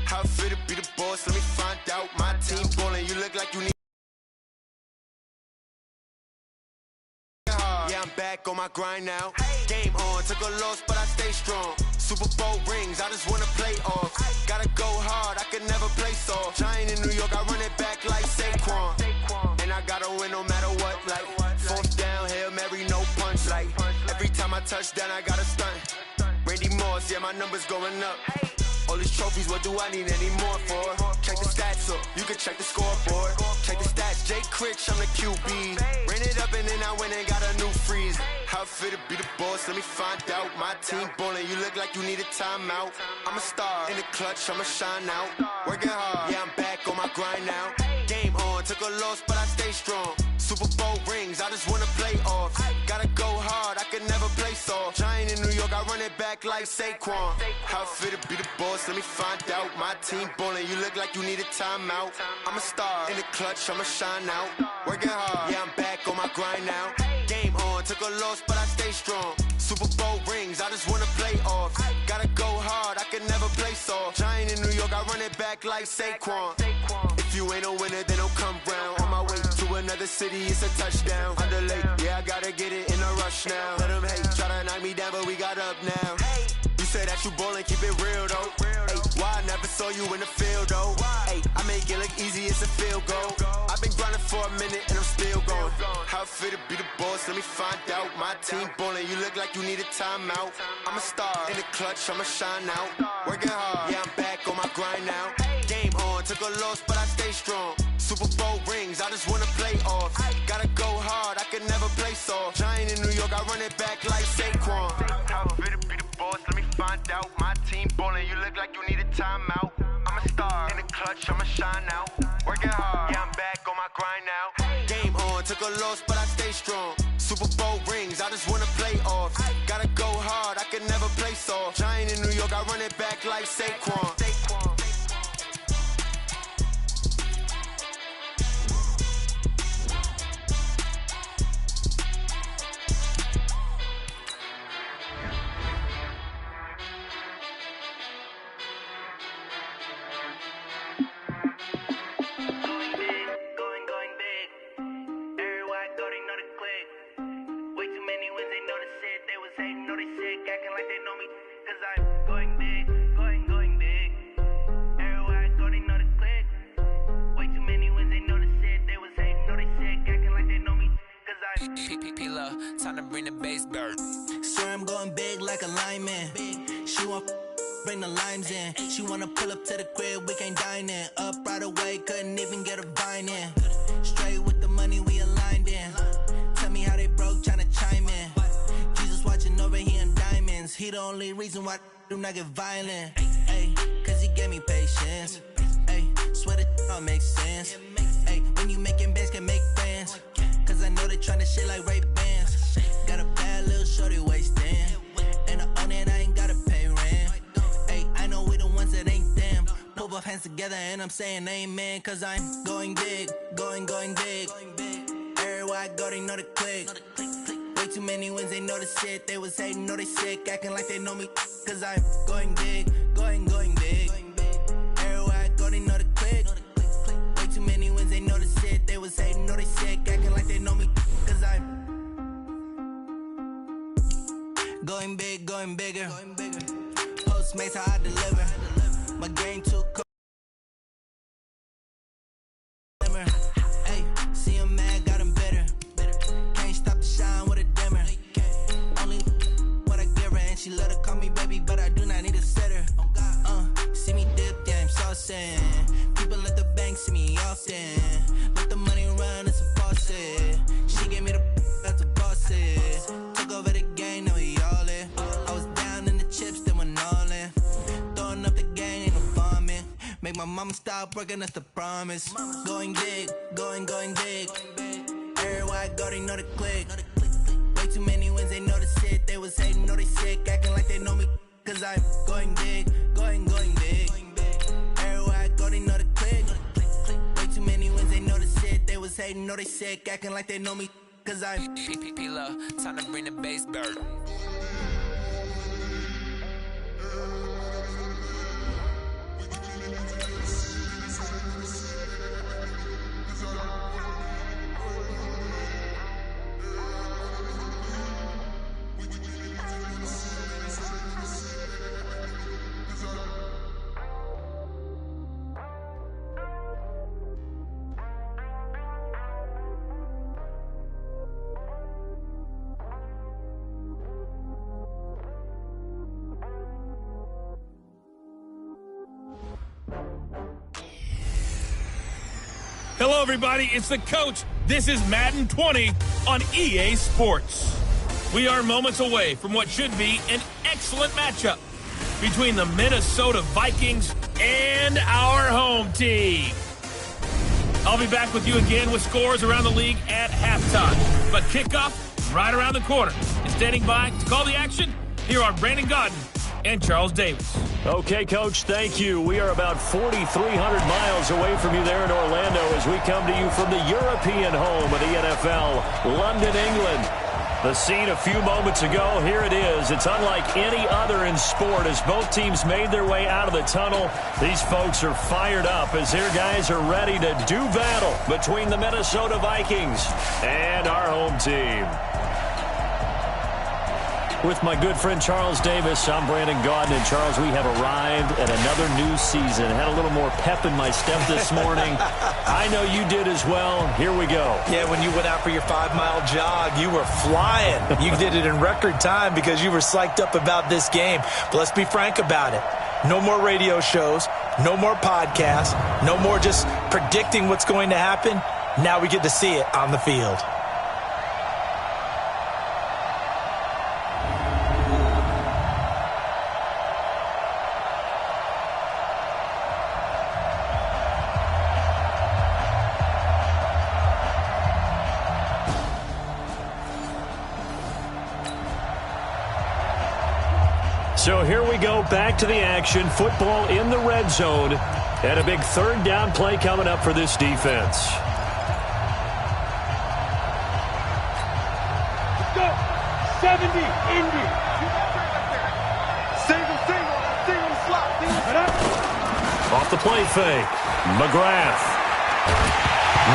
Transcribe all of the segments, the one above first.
How I feel to be the boss, let me find out. My team ballin', you look like you need. Yeah, I'm back on my grind now. Game on, took a loss, but I stay strong. Super Bowl rings, I just wanna play off. Gotta go hard, I can never play soft. Giant in New York, I run it back like Saquon. And I gotta win no matter what, like fourth down, Hail Mary, no punch. Like every time I touch down, I gotta stunt. Randy Moss, yeah, my numbers going up. All these trophies, what do I need any more for? Check the stats up, you can check the scoreboard. Check the stats, Jay Critch, I'm the QB. Ran it up and then I went and got a new freeze. How I feel to be the boss, let me find out. My team ballin', you look like you need a timeout. I'm a star, in the clutch, I'ma shine out. Working hard, yeah, I'm back on my grind now. Game on, took a loss, but I stay strong. Super Bowl rings, I just wanna play off. Gotta go hard, I can never play soft. Giant in New York, I run it back like Saquon. How I feel to be the boss, let me find out. My team ballin', you look like you need a timeout. I'm a star, in the clutch, I'ma shine out. Working hard, yeah, I'm back on my grind now. Game on, took a loss, but I stay strong. Super Bowl rings, I just wanna play off. Gotta go hard, I can never play soft. Giant in New York, I run it back like Saquon. If you ain't a winner, then don't come round. On my way to another city, it's a touchdown. Underlay, yeah, I gotta get it in a rush now. Let them hate, try to knock me down, but we got up now. You say that you ballin', keep it real though. Ay, why I never saw you in the field though? Ay, I make it look easy, it's a field goal. I've been grinding for a minute and I'm still going. How I feel to be the boss, let me find out. My team ballin', you look like you need a timeout. I'm a star, in the clutch, I'ma shine out. Working hard, yeah, I'm back on my grind now. Game on, took a loss, but I stay strong. Super Bowl rings, I just wanna play off. Gotta go hard, I can never play soft. Giant in New York, I run it back like Saquon. How I feel to be the boss, let me find out. My team ballin', you look like you need a timeout. I'm a star, in the clutch, I'ma shine out. Working hard, yeah, I'm back on my grind now. Game on, took a loss, but I stay strong. Super Bowl rings, I just wanna play off. Gotta go hard, I can never play soft. Giant in New York, I run it back like Saquon. Time to bring the bass bird. Swear I'm going big like a lineman. She want bring the limes in. She wanna pull up to the crib, we can't dine in. Up right away, couldn't even get a vine in. Straight with the money we aligned in. Tell me how they broke, tryna chime in. Jesus watching over here in diamonds. He the only reason why I do not get violent. Ay, cause he gave me patience. Ay, swear that all makes sense. Ay, when you making bands can make friends. Cause I know they tryna shit like Ray Bans. Got a bad little shorty wasting. And I own it, I ain't gotta pay rent. Ay, I know we the ones that ain't them. Put both hands together and I'm saying amen. Cause I'm going big, going big. Everywhere I go, they know the click. Way too many wins, they know the shit. They was hating, know they sick, acting like they know me. Cause I'm going big, going big. Everywhere I go, they know the click. Way too many wins, they know the shit. They was hating, know they sick, acting like they know me. Cause I'm going big, going bigger. Postmates how I deliver. My game too cold. Hey, see him mad, got him bitter. Can't stop the shine with a dimmer. Only what I give her, and she love to call me baby, but I do not need a sitter. See me dip, yeah, I'm saucing. People at the bank see me often. Let the money run, it's a faucet. She gave me the that's a boss it. Took over the game, now we all in. I was down in the chips, then went all in. Throwing up the gang, ain't no farming. Make my mama stop working, that's the promise. Going big, going big. Everywhere I go, they know the click. Way too many wins, they know the shit. They was hating, know they sick, acting like they know me. Cause I'm going big, going big. Everywhere I go, they know the click. Way too many wins, they know the shit. They was hating, know they sick, acting like they know me. Cause I'm P-P-P-Love, time to bring the bass bird. Hello, everybody. It's the coach. This is Madden 20 on EA Sports. We are moments away from what should be an excellent matchup between the Minnesota Vikings and our home team. I'll be back with you again with scores around the league at halftime. But kickoff right around the corner. And standing by to call the action, here are Brandon Godden and Charles Davis. Okay, Coach, thank you. We are about 4,300 miles away from you there in Orlando as we come to you from the European home of the NFL, London, England. The scene a few moments ago, here it is. It's unlike any other in sport as both teams made their way out of the tunnel. These folks are fired up as their guys are ready to do battle between the Minnesota Vikings and our home team. With my good friend Charles Davis, I'm Brandon Godden. And Charles, we have arrived at another new season. Had a little more pep in my step this morning. I know you did as well. Here we go. Yeah, when you went out for your 5-mile jog, you were flying. You did it in record time because you were psyched up about this game. But let's be frank about it. No more radio shows, no more podcasts, no more just predicting what's going to happen. Now we get to see it on the field. So here we go, back to the action. Football in the red zone. And a big third down play coming up for this defense. Let's go. 70, Indy. Single, slot. Off the play fake. McGrath.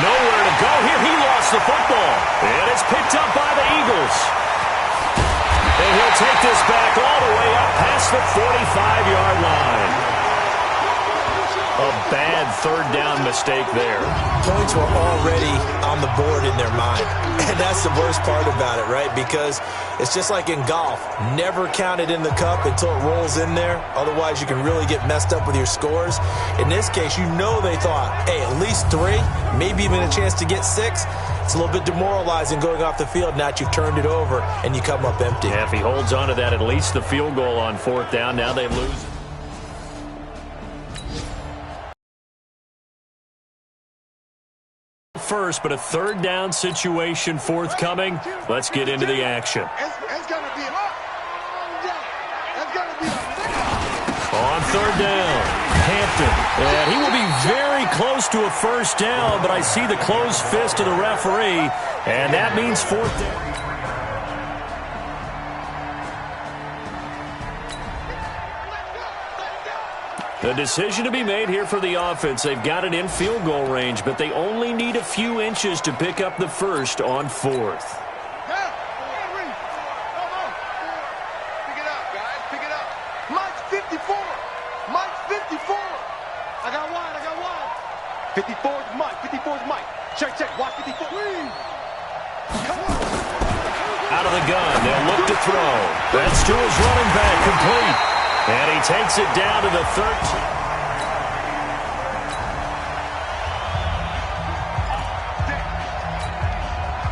Nowhere to go here. He lost the football. And it's picked up by the Eagles. And he'll take this back all the way up past the 45-yard line. A bad third down mistake there. Points were already on the board in their mind. And that's the worst part about it, right? Because it's just like in golf. Never count it in the cup until it rolls in there. Otherwise, you can really get messed up with your scores. In this case, you know they thought, hey, at least 3, maybe even a chance to get 6. It's a little bit demoralizing going off the field. Now that you've turned it over and you come up empty. Yeah, if he holds on to that, at least the field goal on 4th down. Now they lose. First, but a third down situation forthcoming. Let's get into the action. It's going to be On 3rd down, Hampton. And he will be very close to a first down, but I see the closed fist of the referee, and that means 4th down. The decision to be made here for the offense. They've got it in field goal range, but they only need a few inches to pick up the first on 4th. Pick it up, guys. Pick it up. Mike's 54. Mike's 54. I got wide. 54 is Mike. 54 is Mike. Check. Watch 54. Come on. Out of the gun. They'll look to throw. That's to his running back, complete. And he takes it down to the 13.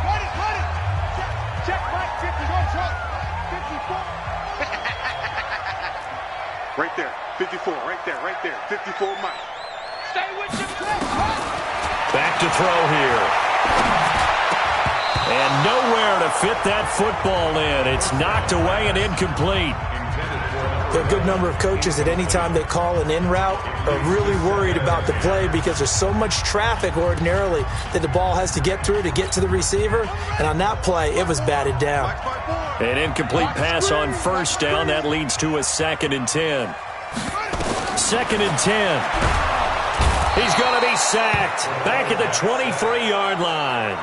Run it. Check, Mike. 51 truck. 54. Right there. 54. Right there. 54 Mike. Stay with your truck. Back to throw here. And nowhere to fit that football in. It's knocked away and incomplete. A good number of coaches at any time they call an in route are really worried about the play because there's so much traffic ordinarily that the ball has to get through to get to the receiver. And on that play, it was batted down. An incomplete pass on 1st down. That leads to a 2nd and 10. 2nd and 10. He's going to be sacked back at the 23-yard line.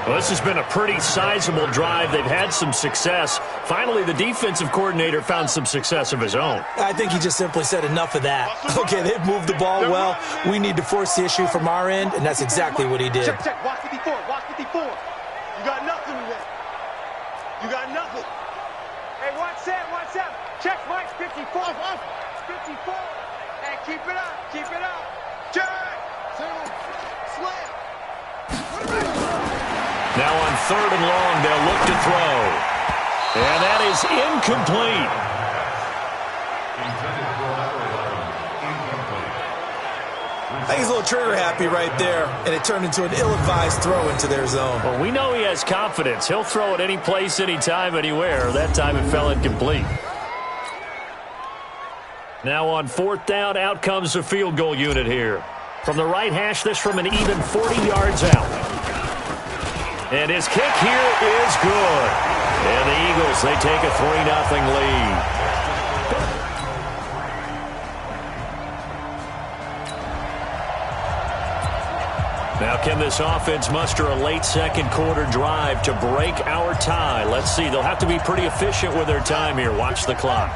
Well, this has been a pretty sizable drive. They've had some success. Finally, the defensive coordinator found some success of his own. I think he just simply said enough of that. Okay, they've moved the ball well. We need to force the issue from our end, and that's exactly what he did. Check. Watch 54. You got nothing there. You got nothing. Hey, watch Sam. Check Mike's 54. 54. Hey, keep it up. Now on 3rd and long, they'll look to throw. And that is incomplete. I think he's a little trigger happy right there, and it turned into an ill-advised throw into their zone. Well, we know he has confidence. He'll throw it any place, anytime, anywhere. That time it fell incomplete. Now on 4th down, out comes the field goal unit here. From the right hash, this from an even 40 yards out. And his kick here is good. And the Eagles, they take a 3-0 lead. Now, can this offense muster a late second quarter drive to break our tie? Let's see. They'll have to be pretty efficient with their time here. Watch the clock.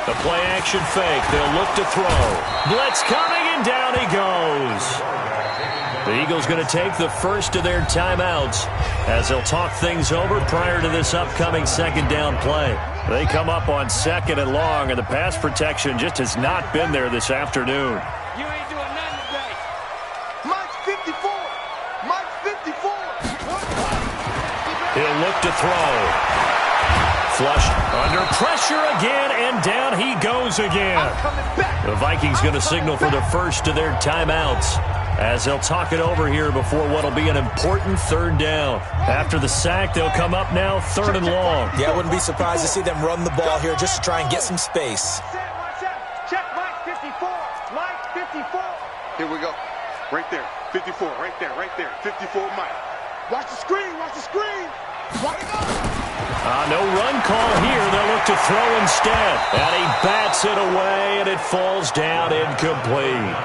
The play-action fake. They'll look to throw. Blitz coming, and down he goes. The Eagles going to take the first of their timeouts as they'll talk things over prior to this upcoming second down play. They come up on 2nd and long, and the pass protection just has not been there this afternoon. You ain't doing nothing today. Mike's 54. Mike's 54. He'll look to throw. Flushed under pressure again, and down he goes again. The Vikings going to signal for the first of their timeouts as they'll talk it over here before what will be an important 3rd down. After the sack, they'll come up now 3rd and long. Yeah, I wouldn't be surprised to see them run the ball here just to try and get some space. Check Mike 54. Mike 54. Here we go. Right there. 54. Right there. Right there. 54 Mike. Watch the screen. Watch the screen. Watch it up. No run call here. They'll look to throw instead. And he bats it away, and it falls down incomplete.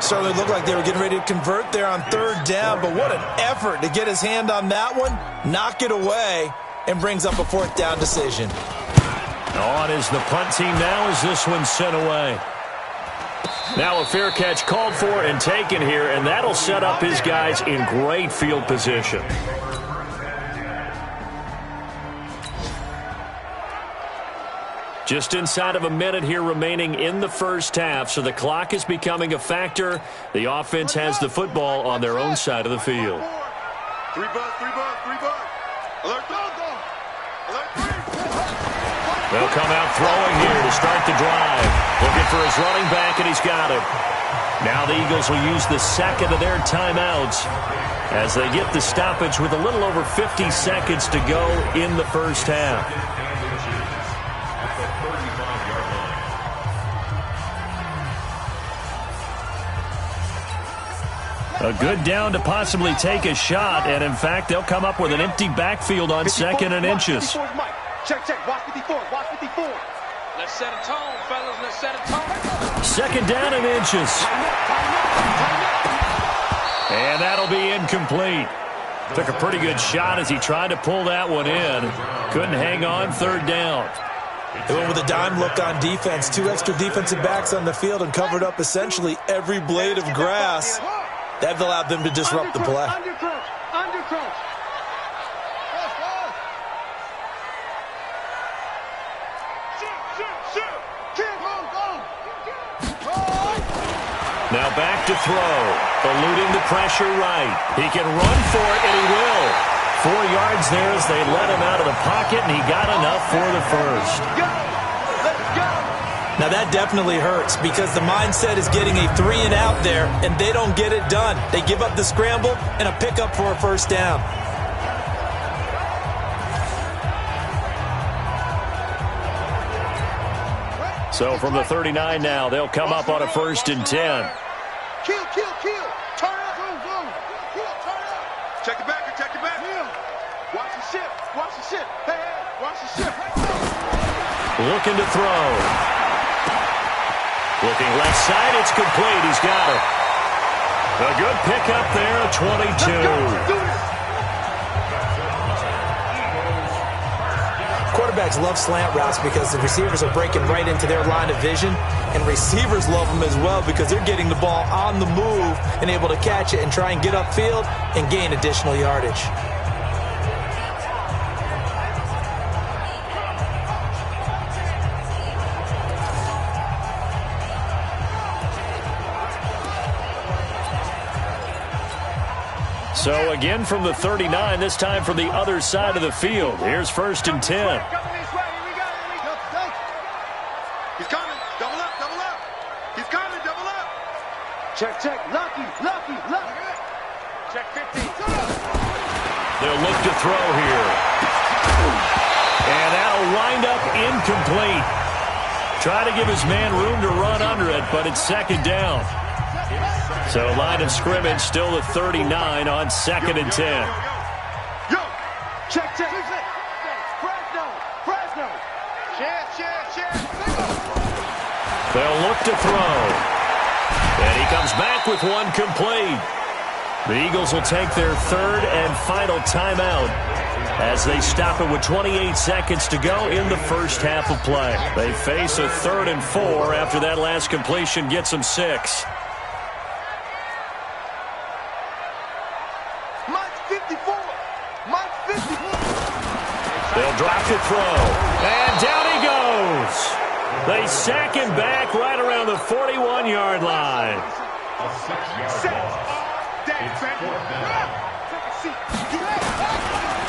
Certainly looked like they were getting ready to convert there on 3rd down, but what an effort to get his hand on that one, knock it away, and brings up a 4th down decision. On is the punt team now as this one's sent away. Now a fair catch called for and taken here, and that'll set up his guys in great field position. Just inside of a minute here remaining in the first half, so the clock is becoming a factor. The offense has the football on their own side of the field. 3 bucks, 3 bucks, 3 bucks. Alert, go, go. Alert, 3. They'll come out throwing here to start the drive. Looking for his running back, and he's got him. Now the Eagles will use the second of their timeouts as they get the stoppage with a little over 50 seconds to go in the first half. A good down to possibly take a shot, and in fact, they'll come up with an empty backfield on 2nd and inches. Check, check, watch 54, watch 54. Let's set a tone, fellas, let's set a tone. 2nd down and inches. And that'll be incomplete. Took a pretty good shot as he tried to pull that one in. Couldn't hang on 3rd down. They went with a dime look on defense. 2 extra defensive backs on the field and covered up essentially every blade of grass. That allowed them to disrupt the play. Under crunch, under crunch. Now back to throw. Eluding the pressure right. He can run for it, and he will. 4 yards there as they let him out of the pocket, and he got enough for the first. Now that definitely hurts because the mindset is getting a 3-and-out there, and they don't get it done. They give up the scramble and a pickup for a first down. So from the 39 now, they'll come up on a 1st and 10. Kill, kill, kill. Turn up, go, go. Kill, turn up. Check it back, check it back. Watch the ship, watch the ship. Hey, hey, watch the ship. Looking to throw. Looking left side, it's complete. He's got it. A good pickup there, a 22. Quarterbacks love slant routes because the receivers are breaking right into their line of vision, and receivers love them as well because they're getting the ball on the move and able to catch it and try and get upfield and gain additional yardage. So again from the 39, this time from the other side of the field. Here's 1st and 10. He's coming. Double up, double up. He's coming, double up. Check, check. Lucky. Check 15. They'll look to throw here. And that'll wind up incomplete. Try to give his man room to run under it, but it's 2nd down. So line of scrimmage still at 39 on 2nd and 10. Yo, check. Fresno. Share. They'll look to throw. And he comes back with one complete. The Eagles will take their 3rd and final timeout as they stop it with 28 seconds to go in the first half of play. They face a 3rd and 4 after that last completion gets them 6. They'll drop to throw. And down he goes. They sack him back right around the 41-yard line.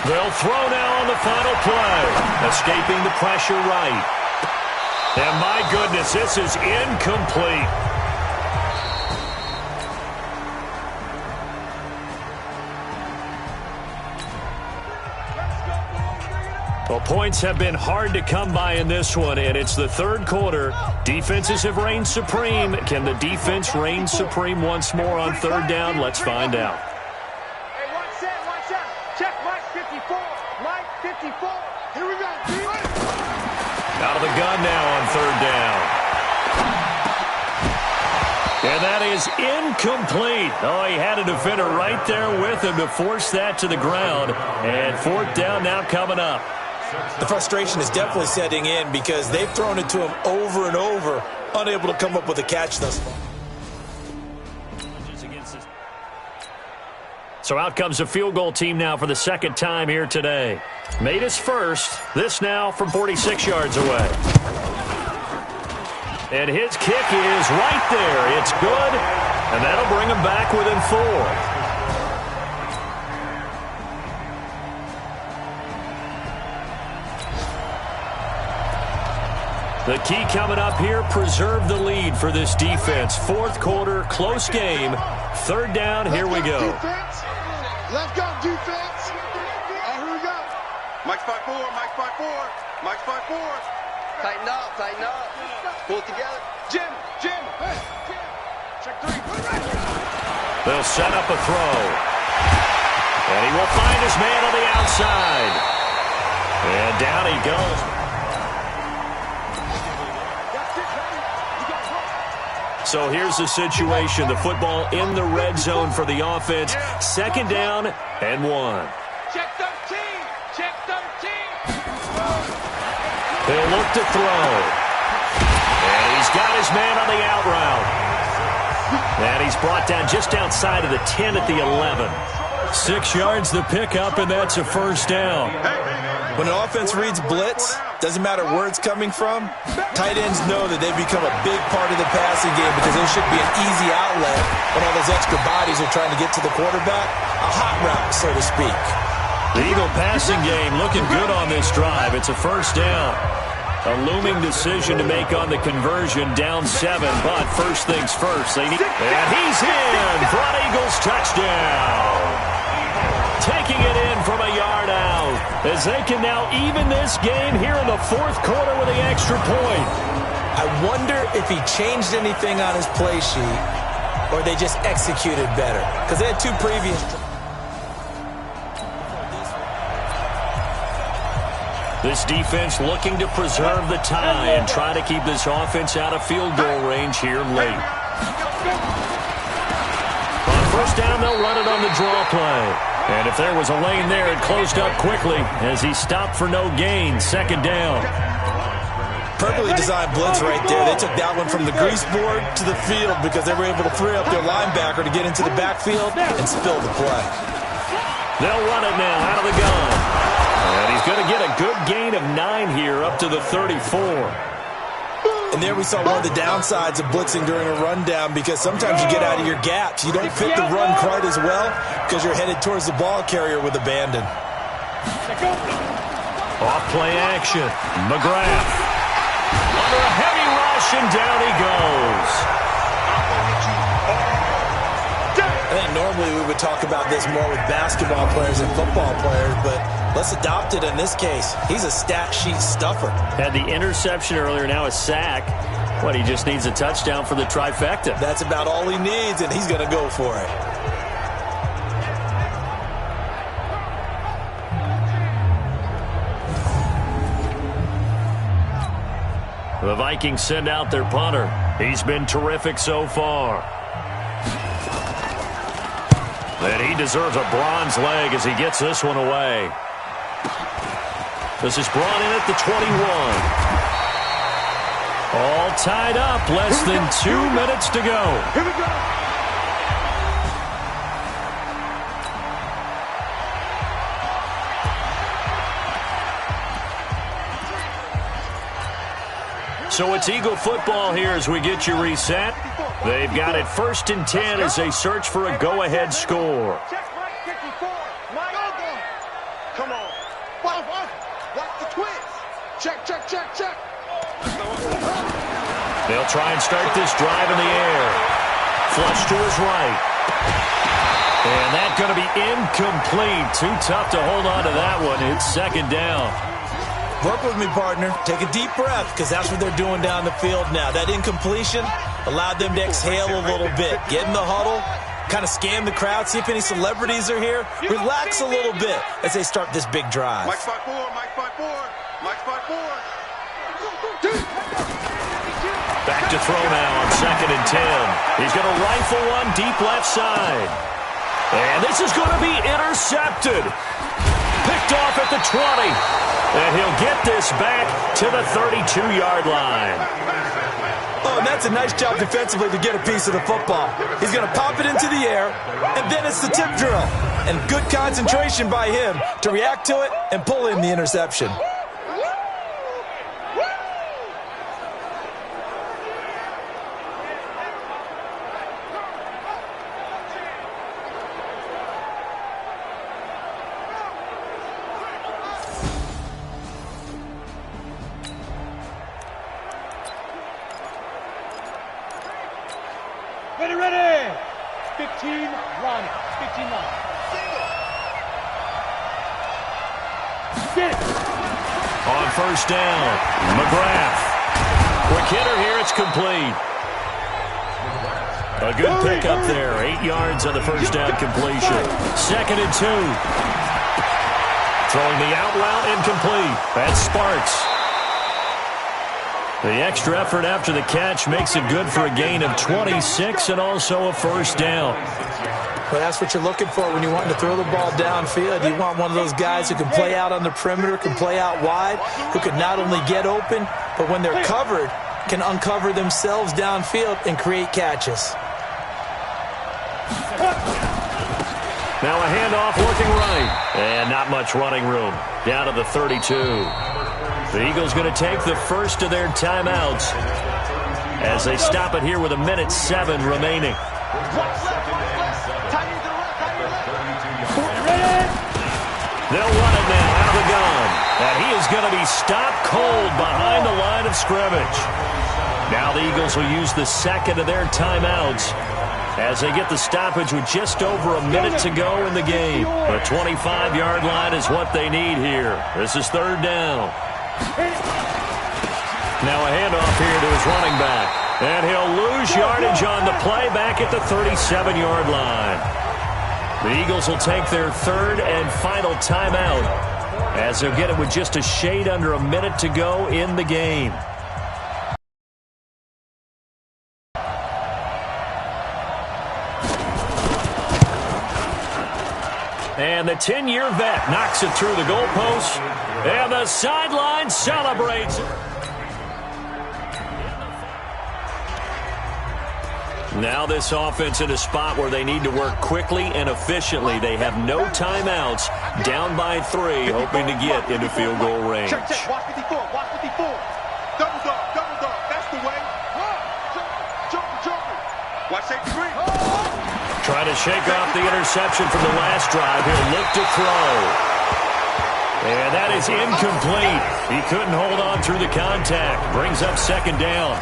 They'll throw now on the final play. Escaping the pressure right. And my goodness, this is incomplete. Well, points have been hard to come by in this one, and it's the 3rd quarter. Defenses have reigned supreme. Can the defense reign supreme once more on 3rd down? Let's find out. Hey, watch out. Check Mike 54. Mike 54. Here we go. Out of the gun now on 3rd down. And that is incomplete. Oh, he had a defender right there with him to force that to the ground. And 4th down now coming up. The frustration is definitely setting in because they've thrown it to him over and over, unable to come up with a catch thus far. So out comes the field goal team now for the 2nd time here today. Made his first. This now from 46 yards away. And his kick is right there. It's good. And that'll bring him back within 4. The key coming up here, preserve the lead for this defense. 4th quarter, close game. 3rd down, here we go. Let's go, defense. Here we go. Mike's 5-4, Mike's 5-4, Mike's 5-4. Tighten up. Pull it together. Jim. Hey, Jim. Check 3. They'll set up a throw. And he will find his man on the outside. And down he goes. So here's the situation. The football in the red zone for the offense. 2nd down and 1. Check 13. Check 13. They'll look to throw. And he's got his man on the out route. And he's brought down just outside of the 10 at the 11. 6 yards the pickup, and that's a 1st down. When an offense reads blitz, doesn't matter where it's coming from, tight ends know that they've become a big part of the passing game because there should be an easy outlet when all those extra bodies are trying to get to the quarterback. A hot route, so to speak. The Eagle passing game looking good on this drive. It's a 1st down. A looming decision to make on the conversion, down 7, but first things first. And he's in for an Eagles touchdown. Taking it in from a yard out as they can now even this game here in the 4th quarter with the extra point. I wonder if he changed anything on his play sheet or they just executed better because they had 2 previous. This defense looking to preserve the tie and try to keep this offense out of field goal range here late. On 1st down, they'll run it on the draw play. And if there was a lane there, it closed up quickly as he stopped for no gain. 2nd down. Perfectly designed blitz right there. They took that one from the grease board to the field because they were able to free up their linebacker to get into the backfield and spill the play. They'll run it now out of the gun. And he's going to get a good gain of 9 here up to the 34. And there we saw one of the downsides of blitzing during a rundown, because sometimes you get out of your gaps. You don't fit the run quite as well because you're headed towards the ball carrier with abandon. Off play action. McGrath. Under a heavy rush, and down he goes. I think normally we would talk about this more with basketball players and football players, but let's adopt it in this case. He's a stat sheet stuffer. Had the interception earlier, now a sack. What, he just needs a touchdown for the trifecta. That's about all he needs, and he's going to go for it. The Vikings send out their punter. He's been terrific so far. And he deserves a bronze leg as he gets this one away. This is brought in at the 21. All tied up. Less than 2 minutes to go. Here we go. So it's Eagle football here as we get you reset. They've got it 1st and 10 as they search for a go-ahead score. Check right 54. Come on. Watch the twist. Check. They'll try and start this drive in the air. Flush to his right. And that's going to be incomplete. Too tough to hold on to that one. It's 2nd down. Work with me, partner. Take a deep breath, because that's what they're doing down the field now. That incompletion allowed them to exhale a little bit. Get in the huddle, kind of scan the crowd, see if any celebrities are here. Relax a little bit as they start this big drive. Mike spot 4. Back to throw now on 2nd and 10. He's going to rifle one deep left side. And this is going to be intercepted. Picked off at the 20. And he'll get this back to the 32-yard line. Oh, and that's a nice job defensively to get a piece of the football. He's going to pop it into the air, and then it's the tip drill. And good concentration by him to react to it and pull in the interception. Ready. 15 run. 15 run. Get it. On 1st down, McGrath. Quick hitter here, it's complete. A good pickup there. 8 yards on the 1st down completion. 2nd and 2. Throwing the out route, incomplete. That's Sparks. The extra effort after the catch makes it good for a gain of 26 and also a 1st down. Well, that's what you're looking for when you want to throw the ball downfield. You want one of those guys who can play out on the perimeter, can play out wide, who can not only get open, but when they're covered, can uncover themselves downfield and create catches. Now a handoff looking right. And not much running room. Down to the 32. The Eagles going to take the first of their timeouts as they stop it here with 1:07 remaining. They'll run it now out of the gun. And he is going to be stopped cold behind the line of scrimmage. Now the Eagles will use the 2nd of their timeouts as they get the stoppage with just over a minute to go in the game. The 25-yard line is what they need here. This is 3rd down. Now a handoff here to his running back. And he'll lose yardage on the play back at the 37-yard line. The Eagles will take their 3rd and final timeout as they'll get it with just a shade under a minute to go in the game. And the 10-year vet knocks it through the goalpost. And the sideline celebrates. Now this offense in a spot where they need to work quickly and efficiently. They have no timeouts, down by 3, hoping to get into field goal range. Check. Watch 54. Double dog. That's the way. Trying to shake off the interception from the last drive. He'll look to throw. And that is incomplete. He couldn't hold on through the contact. Brings up second down.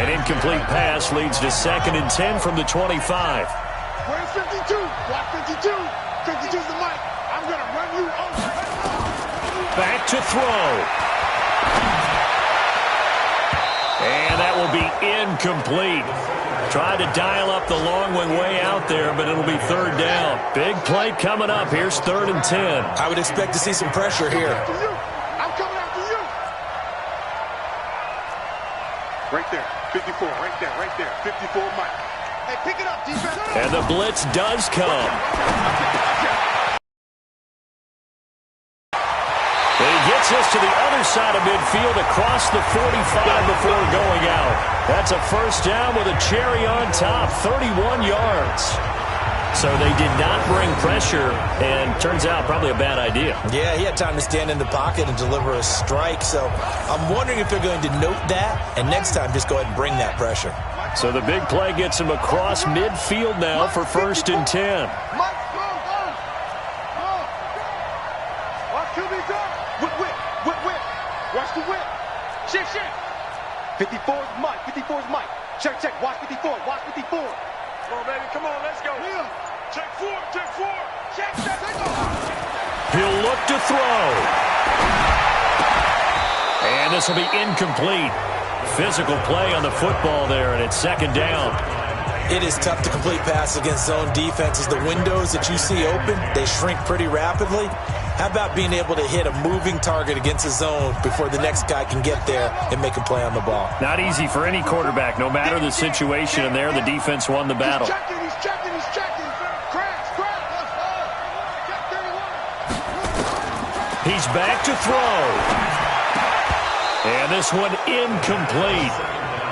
An incomplete pass leads to 2nd and 10 from the 25. Where's 52? Block 52. 52's the mic. I'm going to run you over. Back to throw. And that will be incomplete. Tried to dial up the long one way out there, but it'll be 3rd down. Big play coming up. Here's 3rd and 10. I would expect to see some pressure here. I'm coming after you. Right there. 54. Right there. 54 Mike. Hey, pick it up, defense. And the blitz does come. He gets us to the other side of midfield across the 45 before going out. That's a 1st down with a cherry on top, 31 yards. So they did not bring pressure, and turns out probably a bad idea. Yeah, he had time to stand in the pocket and deliver a strike, so I'm wondering if they're going to note that, and next time just go ahead and bring that pressure. So the big play gets him across midfield now for 1st and 10. Mike, go. Watch QB go. Whip. Watch the whip. Shit. 54's Mike. 54's Mike. Check. Watch 54. Come on, baby. Come on, let's go. Yeah. Check 4. Check. He'll look to throw. And this will be incomplete. Physical play on the football there, and it's 2nd down. It is tough to complete passes against zone defenses. The windows that you see open, they shrink pretty rapidly. How about being able to hit a moving target against a zone before the next guy can get there and make a play on the ball? Not easy for any quarterback, no matter the situation, and there the defense won the battle. He's checking. Crash. He's back to throw. And this one incomplete.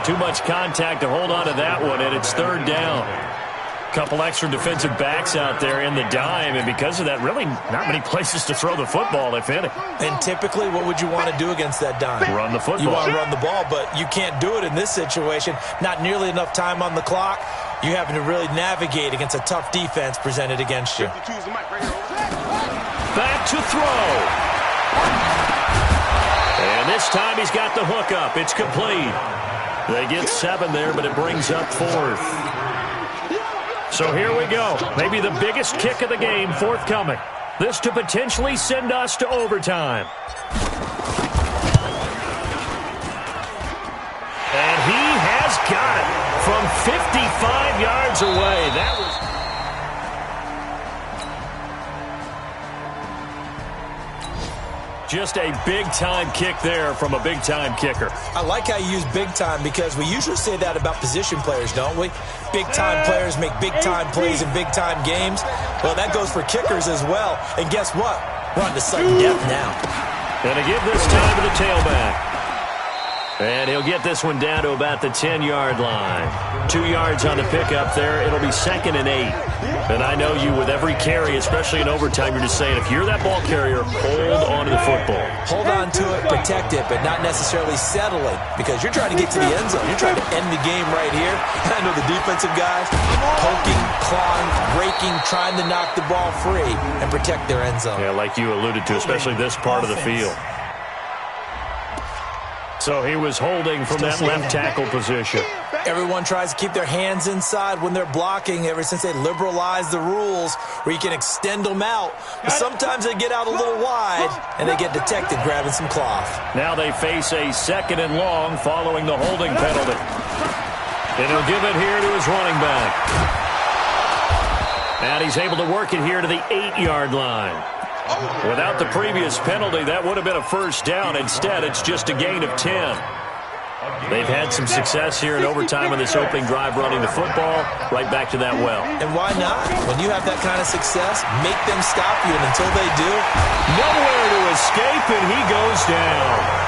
Too much contact to hold on to that one, and it's 3rd down. Couple extra defensive backs out there in the dime, and because of that, really not many places to throw the football, if any. And typically, what would you want to do against that dime? Run the football. You want to run the ball, but you can't do it in this situation. Not nearly enough time on the clock. You having to really navigate against a tough defense presented against you. Back to throw. And this time he's got the hook up. It's complete. They get 7 there, but it brings up 4th. So here we go. Maybe the biggest kick of the game forthcoming. This to potentially send us to overtime. And he has got it from 55 yards away. That was... just a big-time kick there from a big-time kicker. I like how you use big-time because we usually say that about position players, don't we? Big-time players make big-time plays in big-time games. Well, that goes for kickers as well. And guess what? We're on to sudden death now. And to give this time to the tailback. And he'll get this one down to about the 10-yard line. 2 yards on the pickup there. It'll be 2nd and 8. And I know you, with every carry, especially in overtime, you're just saying, if you're that ball carrier, hold on to the football. Hold on to it, protect it, but not necessarily settling, because you're trying to get to the end zone. You're trying to end the game right here. I know the defensive guys poking, clawing, breaking, trying to knock the ball free and protect their end zone. Yeah, like you alluded to, especially this part of the field. So he was holding from that left tackle position. Everyone tries to keep their hands inside when they're blocking ever since they liberalized the rules where you can extend them out. But sometimes they get out a little wide and they get detected grabbing some cloth. Now they face a 2nd and long following the holding penalty. And he'll give it here to his running back. And he's able to work it here to the 8-yard line. Without the previous penalty, that would have been a 1st down. Instead, it's just a gain of 10. They've had some success here in overtime on this opening drive running the football. Right back to that well. And why not? When you have that kind of success, make them stop you. And until they do, nowhere to escape, and he goes down.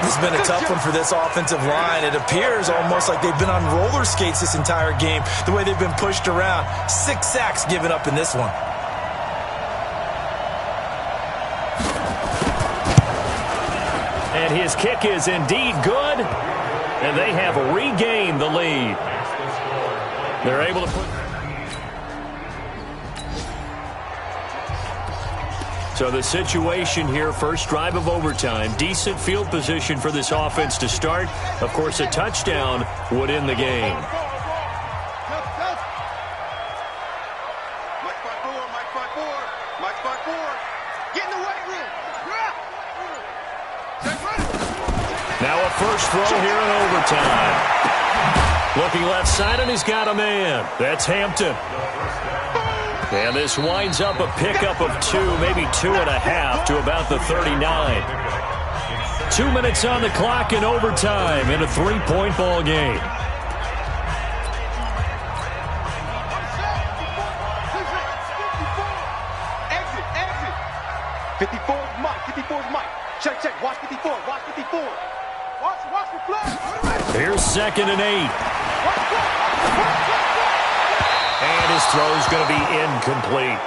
This has been a tough one for this offensive line. It appears almost like they've been on roller skates this entire game, the way they've been pushed around. 6 sacks given up in this one. And his kick is indeed good. And they have regained the lead. They're able to put... So the situation here, first drive of overtime, decent field position for this offense to start. Of course, a touchdown would end the game. Now a first throw here in overtime. Looking left side, and he's got a man. That's Hampton. And this winds up a pickup of 2, maybe 2.5 to about the 39. 2 minutes on the clock in overtime in a 3-point ball game. Exit. 54 is Mike. 54 is Mike. Check. Watch 54. Watch 54. Watch the play. Here's 2nd and 8. And his throw's going to be incomplete.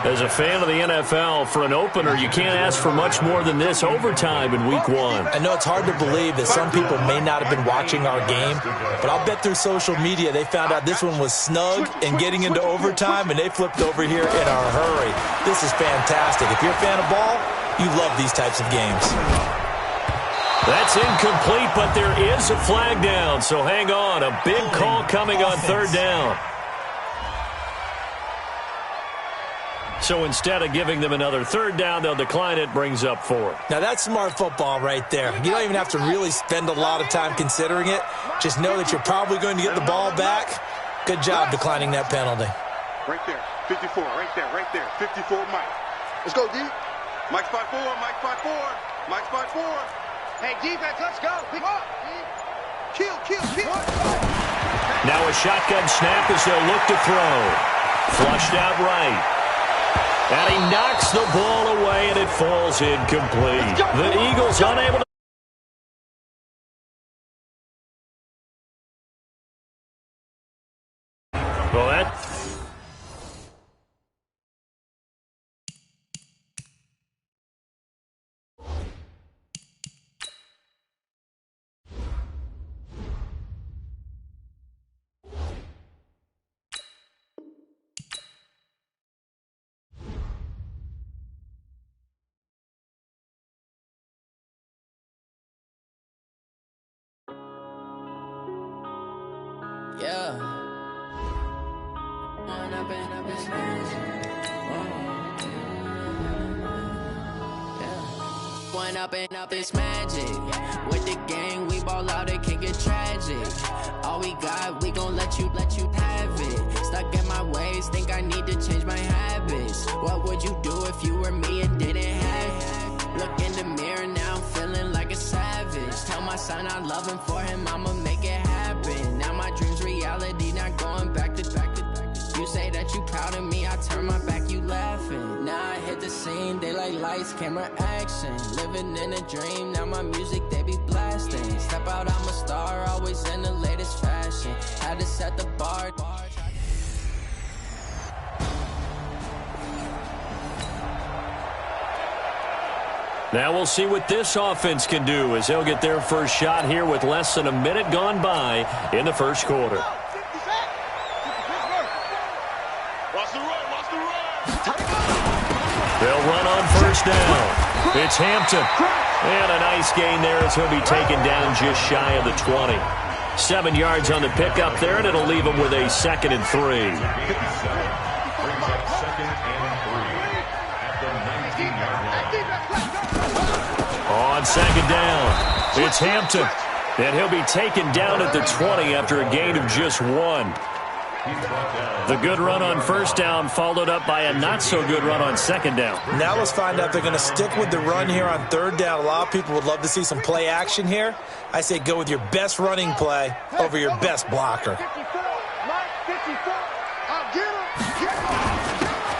As a fan of the NFL, for an opener, you can't ask for much more than this overtime in Week 1. I know it's hard to believe that some people may not have been watching our game, but I'll bet through social media they found out this one was snug and getting into overtime, and they flipped over here in a hurry. This is fantastic. If you're a fan of ball, you love these types of games. That's incomplete, but there is a flag down, so hang on. A big call coming on 3rd down. So instead of giving them another 3rd down, they'll decline it, brings up 4. Now that's smart football right there. You don't even have to really spend a lot of time considering it. Just know that you're probably going to get the ball back. Good job declining that penalty. Right there. 54. Right there. 54 Mike. Let's go, D. Mike's 5-4. Mike's 5-4. Hey, defense, let's go. Pick up. Kill. Now a shotgun snap as they'll look to throw. Flushed out right. And he knocks the ball away, and it falls incomplete. The Eagles unable to... Well, that... Yeah. One up and up, it's magic. With the gang, we ball out, it can get tragic. All we got, we gon' let you have it. Stuck in my ways, think I need to change my habits. What would you do if you were me and didn't have it? Look in the mirror, now I'm feeling like a savage. Tell my son I love him, for him I'ma make it happen. Now my dream's reality, not going back to. You say that you proud of me, I turn my back, you laughing. Now I hit the scene, they like lights, camera, action. Living in a dream, now my music, they be blasting. Step out, I'm a star, always in the latest fashion. Had to set the bar. Now we'll see what this offense can do as they'll get their first shot here with less than a minute gone by in the first quarter. They'll run on first down. It's Hampton. And a nice gain there as he'll be taken down just shy of the 20. 7 yards on the pickup there, and it'll leave him with a 2nd and 3. On 2nd down, it's Hampton. And he'll be taken down at the 20 after a gain of just 1. The good run on first down followed up by a not-so-good run on 2nd down. Now let's find out if they're going to stick with the run here on 3rd down. A lot of people would love to see some play action here. I say go with your best running play over your best blocker.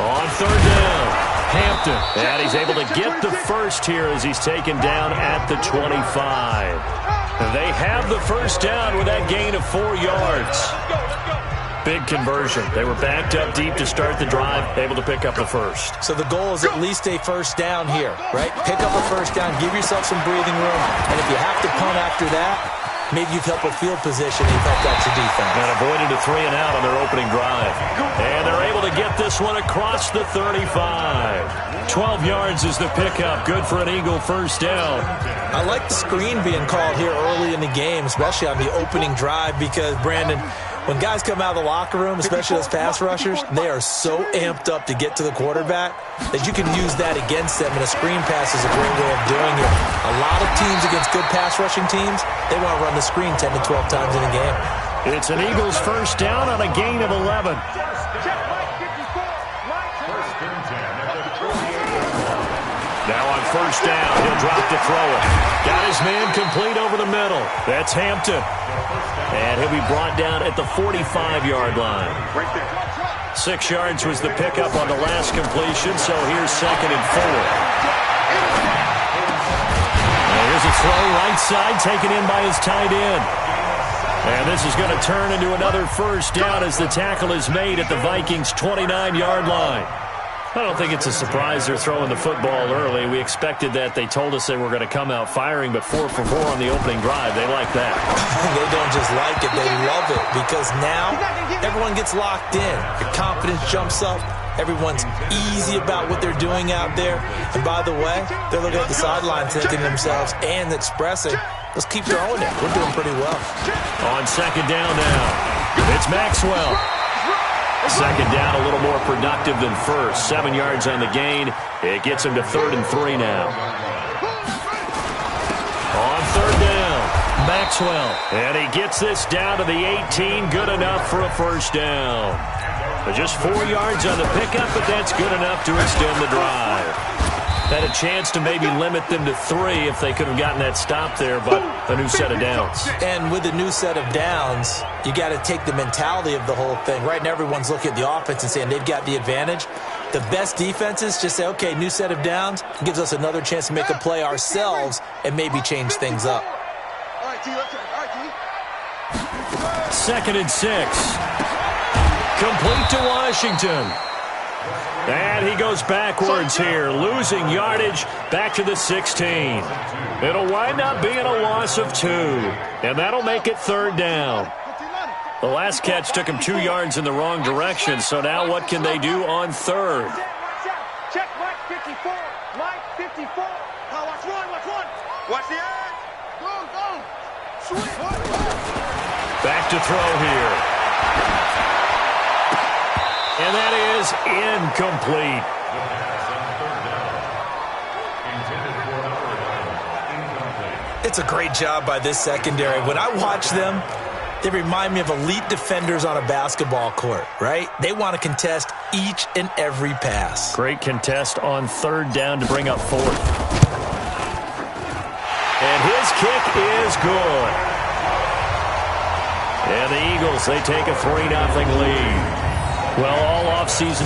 On 3rd down, Hampton. And he's able to get the first here as he's taken down at the 25. They have the first down with that gain of 4 yards. Big conversion. They were backed up deep to start the drive, able to pick up the first. So the goal is at least a first down here, right? Pick up a first down, give yourself some breathing room, and if you have to punt after that, maybe you've helped with field position, you've helped out your defense. And avoided a 3-and-out on their opening drive. And they're able to get this one across the 35. 12 yards is the pickup. Good for an Eagle first down. I like the screen being called here early in the game, especially on the opening drive, because, Brandon, when guys come out of the locker room, especially those pass rushers, they are so amped up to get to the quarterback that you can use that against them, and a screen pass is a great way of doing it. A lot of teams against good pass rushing teams, they want to run the screen 10 to 12 times in a game. It's an Eagles first down on a gain of 11. Now on first down, he'll drop to throw it. Got his man complete over the middle. That's Hampton. And he'll be brought down at the 45-yard line. 6 yards was the pickup on the last completion, so here's 2nd and 4. And here's a throw right side, taken in by his tight end. And this is going to turn into another first down as the tackle is made at the Vikings' 29-yard line. I don't think it's a surprise they're throwing the football early. We expected that. They told us they were going to come out firing, but 4 for 4 on the opening drive. They like that. They don't just like it. They love it, because now everyone gets locked in. Your confidence jumps up. Everyone's easy about what they're doing out there. And by the way, they're looking at the sideline thinking to themselves and expressing, let's keep throwing it. We're doing pretty well. On 2nd down now, it's Maxwell. 2nd down, a little more productive than first. 7 yards on the gain. It gets him to 3rd and 3 now. On 3rd down, Maxwell. And he gets this down to the 18. Good enough for a first down. But just 4 yards on the pickup, but that's good enough to extend the drive. Had a chance to maybe limit them to 3 if they could have gotten that stop there, but a new set of downs. And with a new set of downs, you got to take the mentality of the whole thing. Right now, everyone's looking at the offense and saying they've got the advantage. The best defenses just say, okay, new set of downs, gives us another chance to make a play ourselves and maybe change things up. 2nd and 6. Complete to Washington. And he goes backwards here, losing yardage back to the 16. It'll wind up being a loss of 2, and that'll make it 3rd down. The last catch took him 2 yards in the wrong direction, so now what can they do on 3rd? Check Mike 54. Mike 54. Now watch one. Watch the edge. Go. Sweet. Back to throw here. And that is incomplete. It's a great job by this secondary. When I watch them, they remind me of elite defenders on a basketball court, right? They want to contest each and every pass. Great contest on 3rd down to bring up 4th. And his kick is good. And the Eagles, they take a 3-0 lead. Well, all offseason.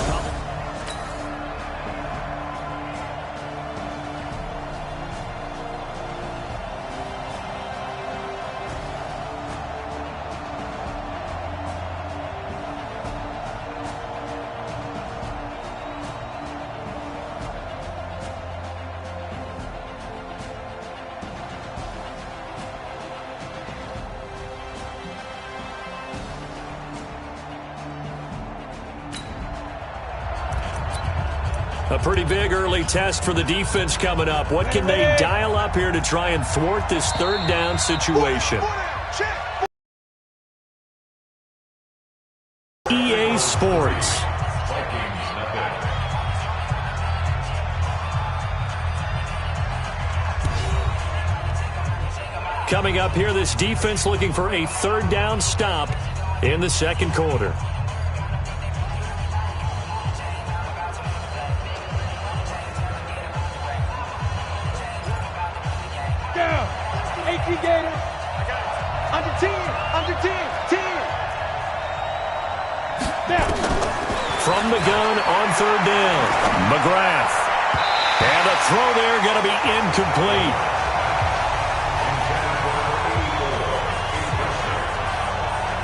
A pretty big early test for the defense coming up. What can they dial up here to try and thwart this 3rd down situation? EA Sports. Coming up here, this defense looking for a 3rd down stop in the 2nd quarter. From the gun on 3rd down, McGrath. And the throw there going to be incomplete.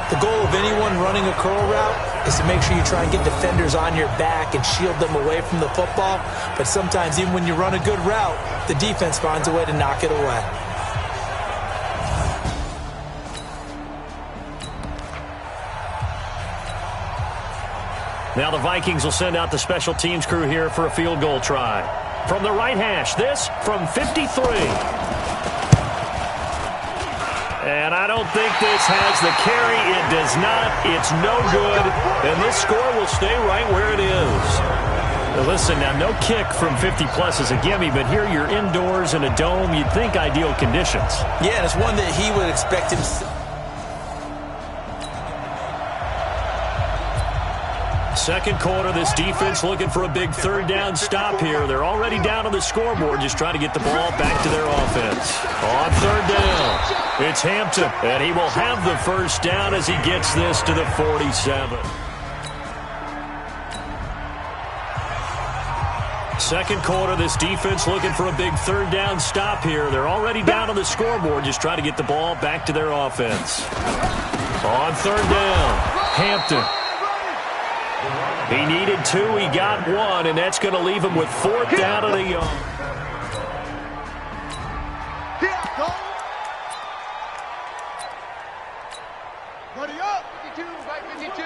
The goal of anyone running a curl route is to make sure you try and get defenders on your back and shield them away from the football. But sometimes even when you run a good route, the defense finds a way to knock it away. Now the Vikings will send out the special teams crew here for a field goal try. From the right hash, this from 53. And I don't think this has the carry. It does not. It's no good. And this score will stay right where it is. Now listen, now no kick from 50-plus is a gimme, but here you're indoors in a dome. You'd think ideal conditions. Yeah, and it's one that he would expect himself. Second quarter, this defense looking for a big third down stop here. They're already down on the scoreboard, just trying to get the ball back to their offense. On third down, it's Hampton, and he will have the first down as he gets this to the 47. Second quarter, this defense looking for a big third down stop here. They're already down on the scoreboard, just trying to get the ball back to their offense. On third down, Hampton. He needed 2, he got 1, and that's going to leave him with fourth down and a yard. Ready up! 52, right 52.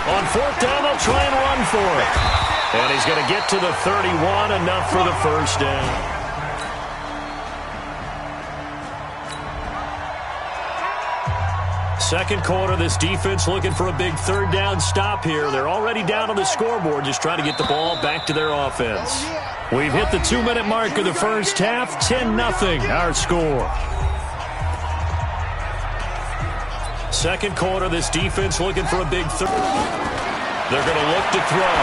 On fourth down, they'll try and run for it. And he's going to get to the 31, enough for the first down. Second quarter, this defense looking for a big third down stop here. They're already down on the scoreboard, just trying to get the ball back to their offense. We've hit the 2-minute mark of the first half, 10-0 our score. Second quarter, this defense looking for a big third. They're going to look to throw.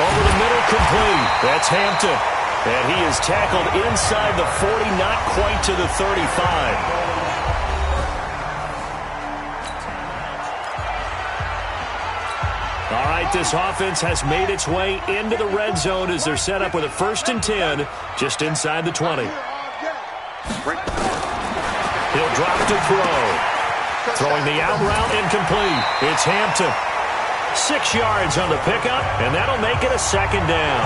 Over the middle, complete. That's Hampton. And he is tackled inside the 40, not quite to the 35. All right, this offense has made its way into the red zone as they're set up with a 1st and 10 just inside the 20. He'll drop to throw. Throwing the out route, incomplete. It's Hampton. 6 yards on the pickup, and that'll make it a second down.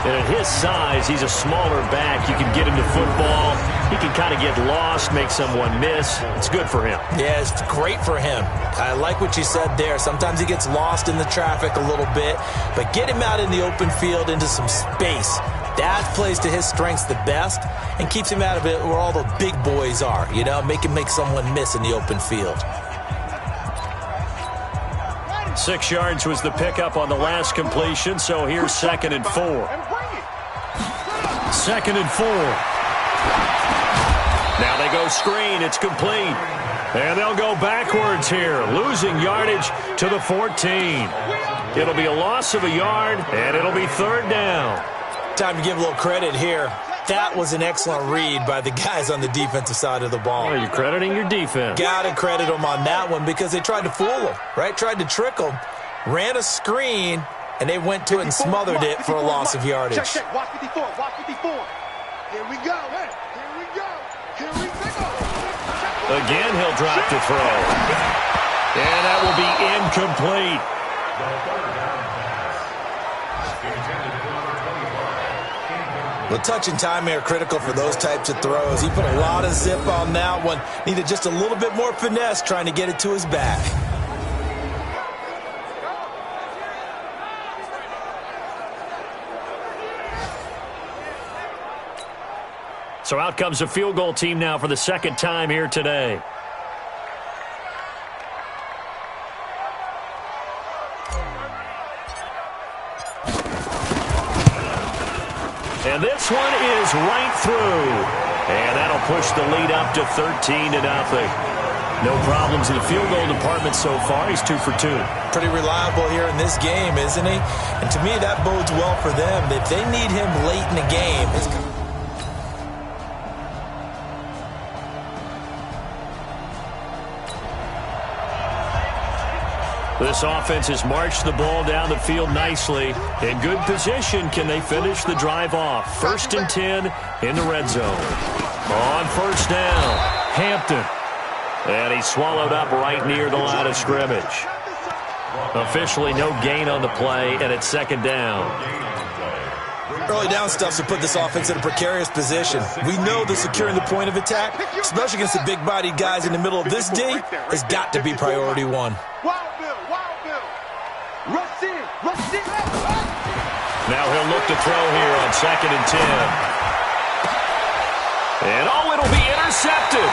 And at his size, he's a smaller back. You can get into football. He can kind of get lost, make someone miss. It's good for him. Yeah, it's great for him. I like what you said there. Sometimes he gets lost in the traffic a little bit, but get him out in the open field into some space. That plays to his strengths the best and keeps him out of it where all the big boys are, you know, make someone miss in the open field. 6 yards was the pickup on the last completion, so here's 2nd and 4. 2nd and 4. Now they go screen. It's complete. And they'll go backwards here, losing yardage to the 14. It'll be a loss of a yard, and it'll be third down. Time to give a little credit here. That was an excellent read by the guys on the defensive side of the ball. Well, you're crediting your defense. Got to credit them on that one because they tried to fool them, right? Tried to trick them, ran a screen, and they went to it and smothered it for a loss of yardage. Check. Watch 54. Watch 54. Here we go. Hey, here we go. Here we go. Again, he'll drop to throw. And that will be incomplete. The touch and time here critical for those types of throws. He put a lot of zip on that one. Needed just a little bit more finesse trying to get it to his back. So out comes a field goal team now for the second time here today. And this one is right through. And that'll push the lead up to 13-0. No problems in the field goal department so far. He's 2 for 2. Pretty reliable here in this game, isn't he? And to me, that bodes well for them. If they need him late in the game, it's this offense has marched the ball down the field nicely. In good position, can they finish the drive off? 1st and 10 in the red zone. On first down, Hampton. And he's swallowed up right near the line of scrimmage. Officially no gain on the play, and it's second down. Early down stuff to put this offense in a precarious position. We know that securing the point of attack, especially against the big-bodied guys in the middle of this D, has got to be priority one. Wild Bill, Wild Bill. Rush in, rush in. Now he'll look to throw here on 2nd and 10. And oh, it'll be intercepted.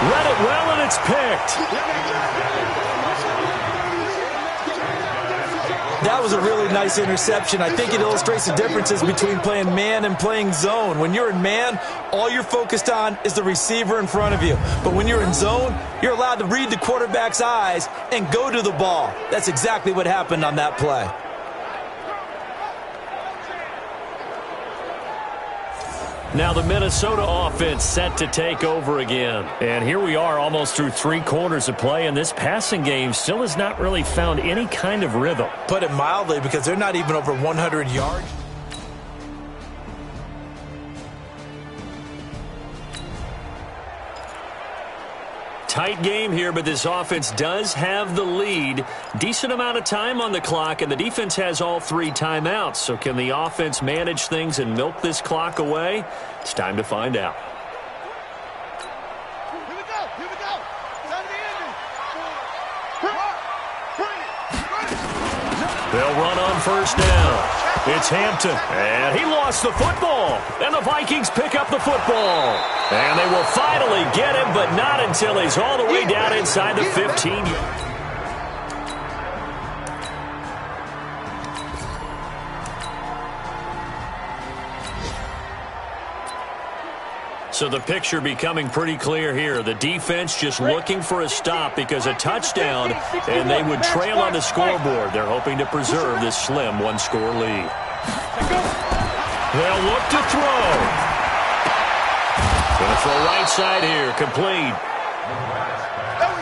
Read it well, and it's picked. That was a really nice interception. I think it illustrates the differences between playing man and playing zone. When you're in man, all you're focused on is the receiver in front of you. But when you're in zone, you're allowed to read the quarterback's eyes and go to the ball. That's exactly what happened on that play. Now the Minnesota offense set to take over again. And here we are almost through 3 quarters of play, and this passing game still has not really found any kind of rhythm. Put it mildly, because they're not even over 100 yards. Tight game here, but this offense does have the lead. Decent amount of time on the clock, and the defense has all 3 timeouts. So can the offense manage things and milk this clock away? It's time to find out. Here we go, here we go. Time to end it. They'll run on 1st down. It's Hampton, and he lost the football. And the Vikings pick up the football. And they will finally get him, but not until he's all the way down inside the 15. So the picture becoming pretty clear here. The defense just looking for a stop because a touchdown, and they would trail on the scoreboard. They're hoping to preserve this slim 1-score lead. They'll look to throw. Going to throw right side here, complete.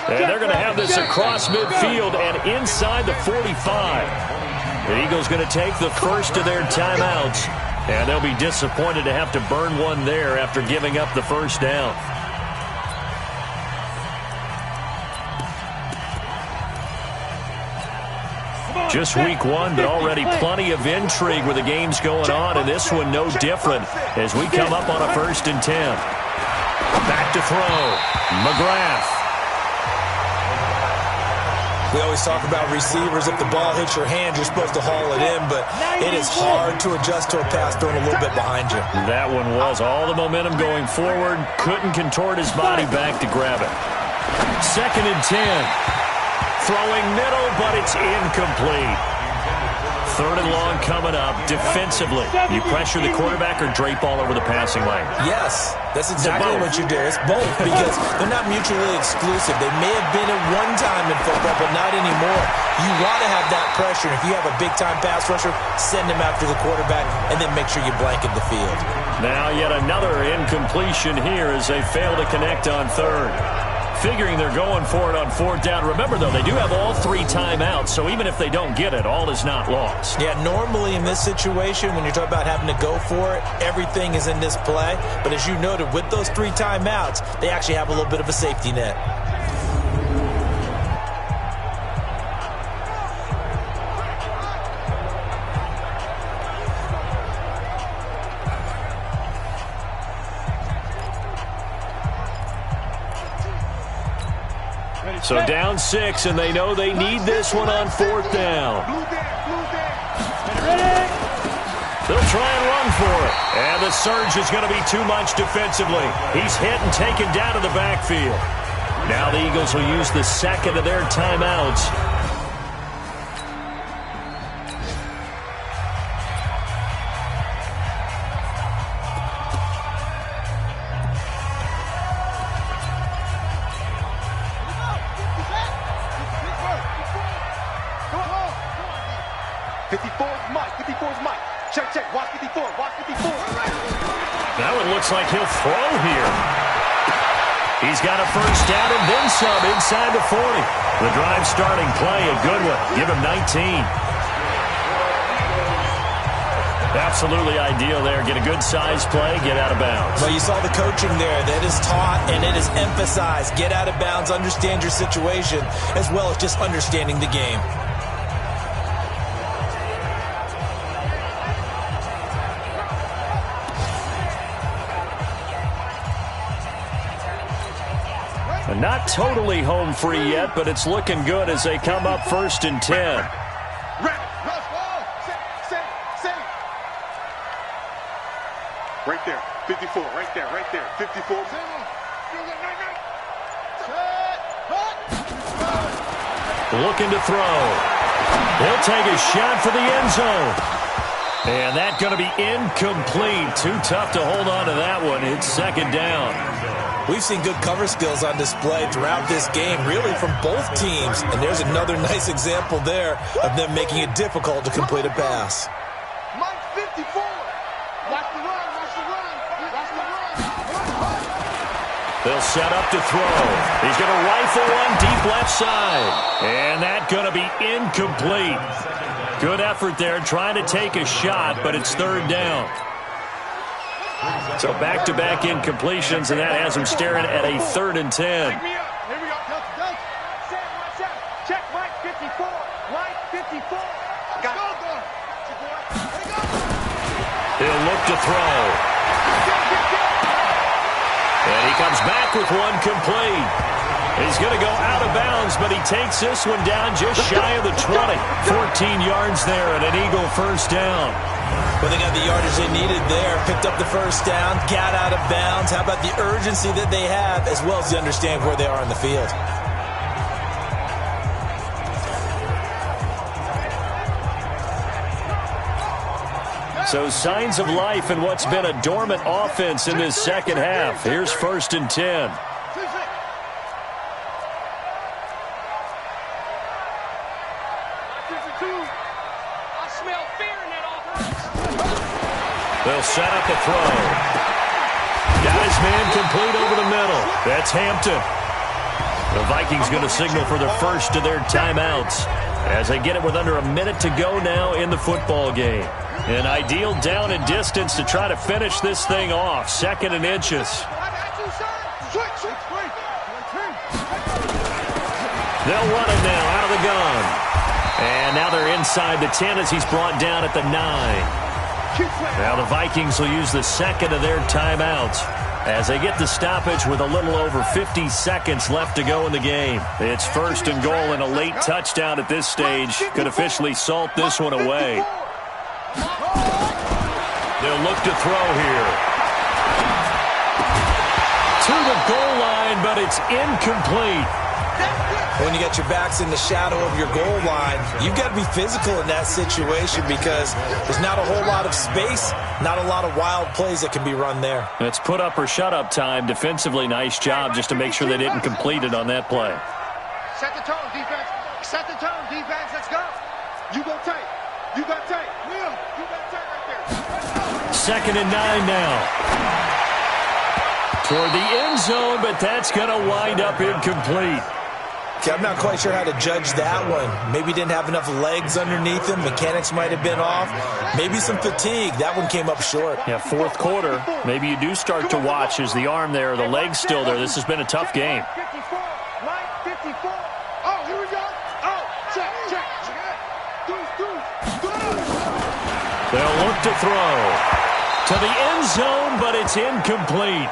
And they're going to have this across midfield and inside the 45. The Eagles going to take the first of their timeouts. And they'll be disappointed to have to burn one there after giving up the 1st down. Just week 1, but already plenty of intrigue where the game's going on, and this one no different as we come up on a 1st and 10. Back to throw. McGrath. We always talk about receivers. If the ball hits your hand, you're supposed to haul it in, but it is hard to adjust to a pass thrown a little bit behind you. That one was all the momentum going forward. Couldn't contort his body back to grab it. 2nd and 10. Throwing middle, but it's incomplete. 3rd and long coming up. Defensively, you pressure the quarterback or drape all over the passing lane? Yes, that's exactly what you do. It's both, because they're not mutually exclusive. They may have been at one time in football, but not anymore. You want to have that pressure. If you have a big-time pass rusher, send him after the quarterback, and then make sure you blanket the field. Now yet another incompletion here as they fail to connect on 3rd. Figuring they're going for it on 4th down. Remember, though, they do have all 3 timeouts, so even if they don't get it, all is not lost. Yeah, normally in this situation, when you're talking about having to go for it, everything is in this play. But as you noted, with those 3 timeouts, they actually have a little bit of a safety net. So down 6, and they know they need this one on 4th down. They'll try and run for it. And the surge is going to be too much defensively. He's hit and taken down to the backfield. Now the Eagles will use the 2nd of their timeouts. That one looks like he'll throw here. He's got a 1st down and then some inside the 40. The drive starting play, a good one. Give him 19. Absolutely ideal there. Get a good size play, get out of bounds. Well, you saw the coaching there. That is taught and it is emphasized. Get out of bounds, understand your situation, as well as just understanding the game. not totally home free yet, but it's looking good as they come up 1st and 10. Right there, 54, right there, 54. Looking to throw. He'll take a shot for the end zone. And that's going to be incomplete. Too tough to hold on to that one. It's 2nd down. We've seen good cover skills on display throughout this game, really from both teams. And there's another nice example there of them making it difficult to complete a pass. Mike 54. Watch the run, watch the run, watch the run. They'll set up to throw. He's going to rifle one deep left side. And that's going to be incomplete. Good effort there trying to take a shot, but it's 3rd down. So back-to-back incompletions, and that has him staring at a 3rd and 10. Here we go. Go. Set, watch out. Check Mike 54. Mike 54. Go. He'll look to throw. And he comes back with one complete. He's going to go out of bounds, but he takes this one down just shy of the 20. 14 yards there and an Eagle 1st down. Well, they got the yardage they needed there, picked up the 1st down, got out of bounds. How about the urgency that they have, as well as the understanding where they are on the field? So signs of life in what's been a dormant offense in this 2nd half. Here's 1st and 10. They'll set up a throw. Got his man complete over the middle. That's Hampton. The Vikings going to signal for their first of their timeouts as they get it with under a minute to go now in the football game. An ideal down and distance to try to finish this thing off. 2nd and inches. They'll run it now out of the gun. And now they're inside the 10 as he's brought down at the 9. Now the Vikings will use the 2nd of their timeouts as they get the stoppage with a little over 50 seconds left to go in the game. It's 1st and goal, and a late touchdown at this stage could officially salt this one away. They'll look to throw here. To the goal line, but it's incomplete. When you got your backs in the shadow of your goal line, you've got to be physical in that situation because there's not a whole lot of space, not a lot of wild plays that can be run there. It's put up or shut up time. Defensively, nice job just to make sure they didn't complete it on that play. Set the tone, defense. Set the tone, defense. Let's go. You go tight. You got tight. Will, you got tight right there. 2nd and 9 now. Toward the end zone, but that's going to wind up incomplete. Okay, I'm not quite sure how to judge that one. Maybe didn't have enough legs underneath him. Mechanics might have been off. Maybe some fatigue. That one came up short. Yeah, 4th quarter. Maybe you do start to watch as the arm there, the leg's still there. This has been a tough game. 54. Mike 54. Oh, here we go. Oh, check. They'll look to throw. To the end zone, but it's incomplete.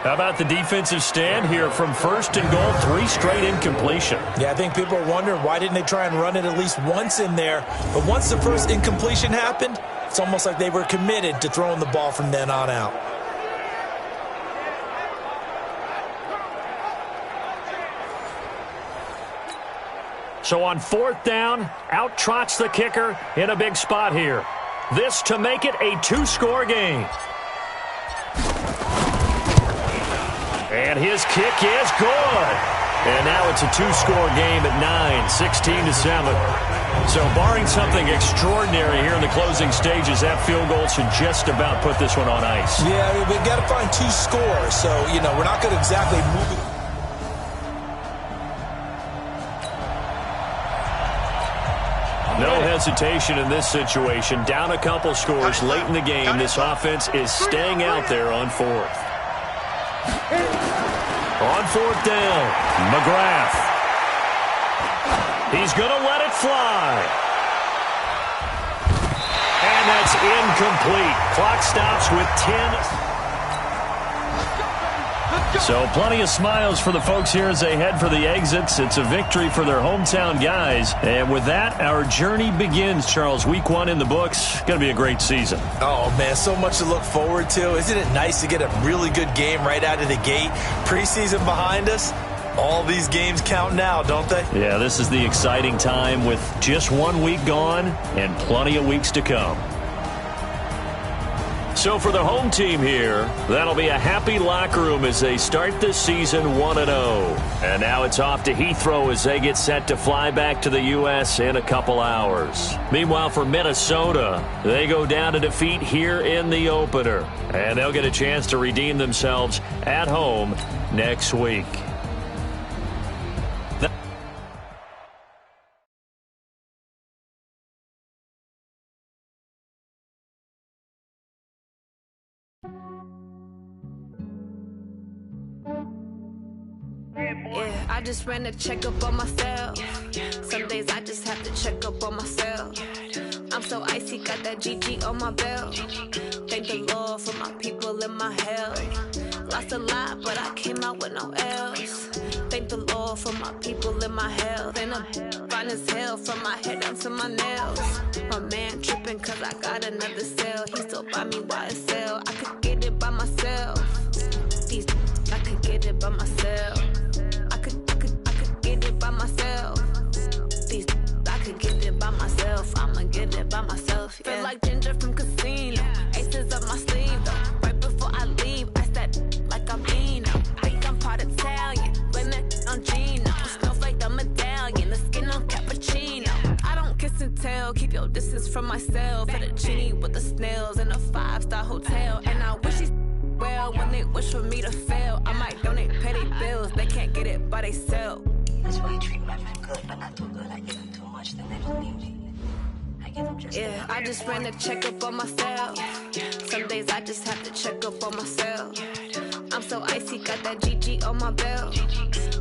How about the defensive stand here from 1st and goal, 3 straight incompletion? Yeah, I think people are wondering why didn't they try and run it at least once in there. But once the first incompletion happened, it's almost like they were committed to throwing the ball from then on out. So on 4th down, out trots the kicker in a big spot here. This to make it a 2-score game. And his kick is good. And now it's a 2-score game at 9, 16-7. So barring something extraordinary here in the closing stages, that field goal should just about put this one on ice. Yeah, I mean, we've got to find 2 scores. So, we're not going to exactly move it. No hesitation in this situation. Down a couple scores late in the game. This offense is staying out there on 4th. On 4th down, McGrath. He's going to let it fly. And that's incomplete. Clock stops with 10. So plenty of smiles for the folks here as they head for the exits. It's a victory for their hometown guys. And with that, our journey begins, Charles. Week 1 in the books. Going to be a great season. Oh, man, so much to look forward to. Isn't it nice to get a really good game right out of the gate? Preseason behind us. All these games count now, don't they? Yeah, this is the exciting time with just 1 week gone and plenty of weeks to come. So for the home team here, that'll be a happy locker room as they start this season 1-0. And now it's off to Heathrow as they get set to fly back to the U.S. in a couple hours. Meanwhile, for Minnesota, they go down to defeat here in the opener. And they'll get a chance to redeem themselves at home next week. Yeah, I just ran a checkup on myself. Some days I just have to check up on myself. I'm so icy, got that GG on my belt. Thank the Lord for my people and my health. Lost a lot, but I came out with no L's. Thank the Lord for my people and my health. And I'm fine as hell from my head down to my nails. My man tripping cause I got another cell. He still buy me YSL. I could get it by myself. These I could get it by myself. I could get it by myself. These I could get it by myself. I'ma get it by myself. Yeah. Feel like Ginger from Casino. Aces up my sleeve though. Right before I leave, I said like I'm Eno. Think I'm part Italian. Blame it on Gino. Snowflake the medallion. The skin on cappuccino. I don't kiss and tell. Keep your distance from myself. At a genie with the snails in a 5-star hotel. And I wish he's well when they wish for me to fail. I might donate petty bills. They can't get it by they sell. That's why you treat my men good, but not too good. I give them too much, then they don't leave me. I give them just yeah, I just ran a checkup on myself. Some days I just have to check up on myself. I'm so icy, got that GG on my belt.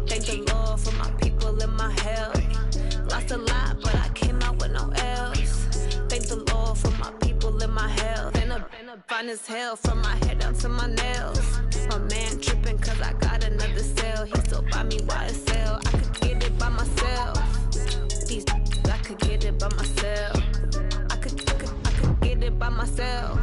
Thank the Lord for my people and my health. Lost a lot, but I came out with no L's. Thank the Lord for my people and my health. And I'm fine as hell from my head down to my nails. My man tripping cause I got another cell. He still buy me YSL. I could get it by myself. These I could get it by myself. I could get it by myself.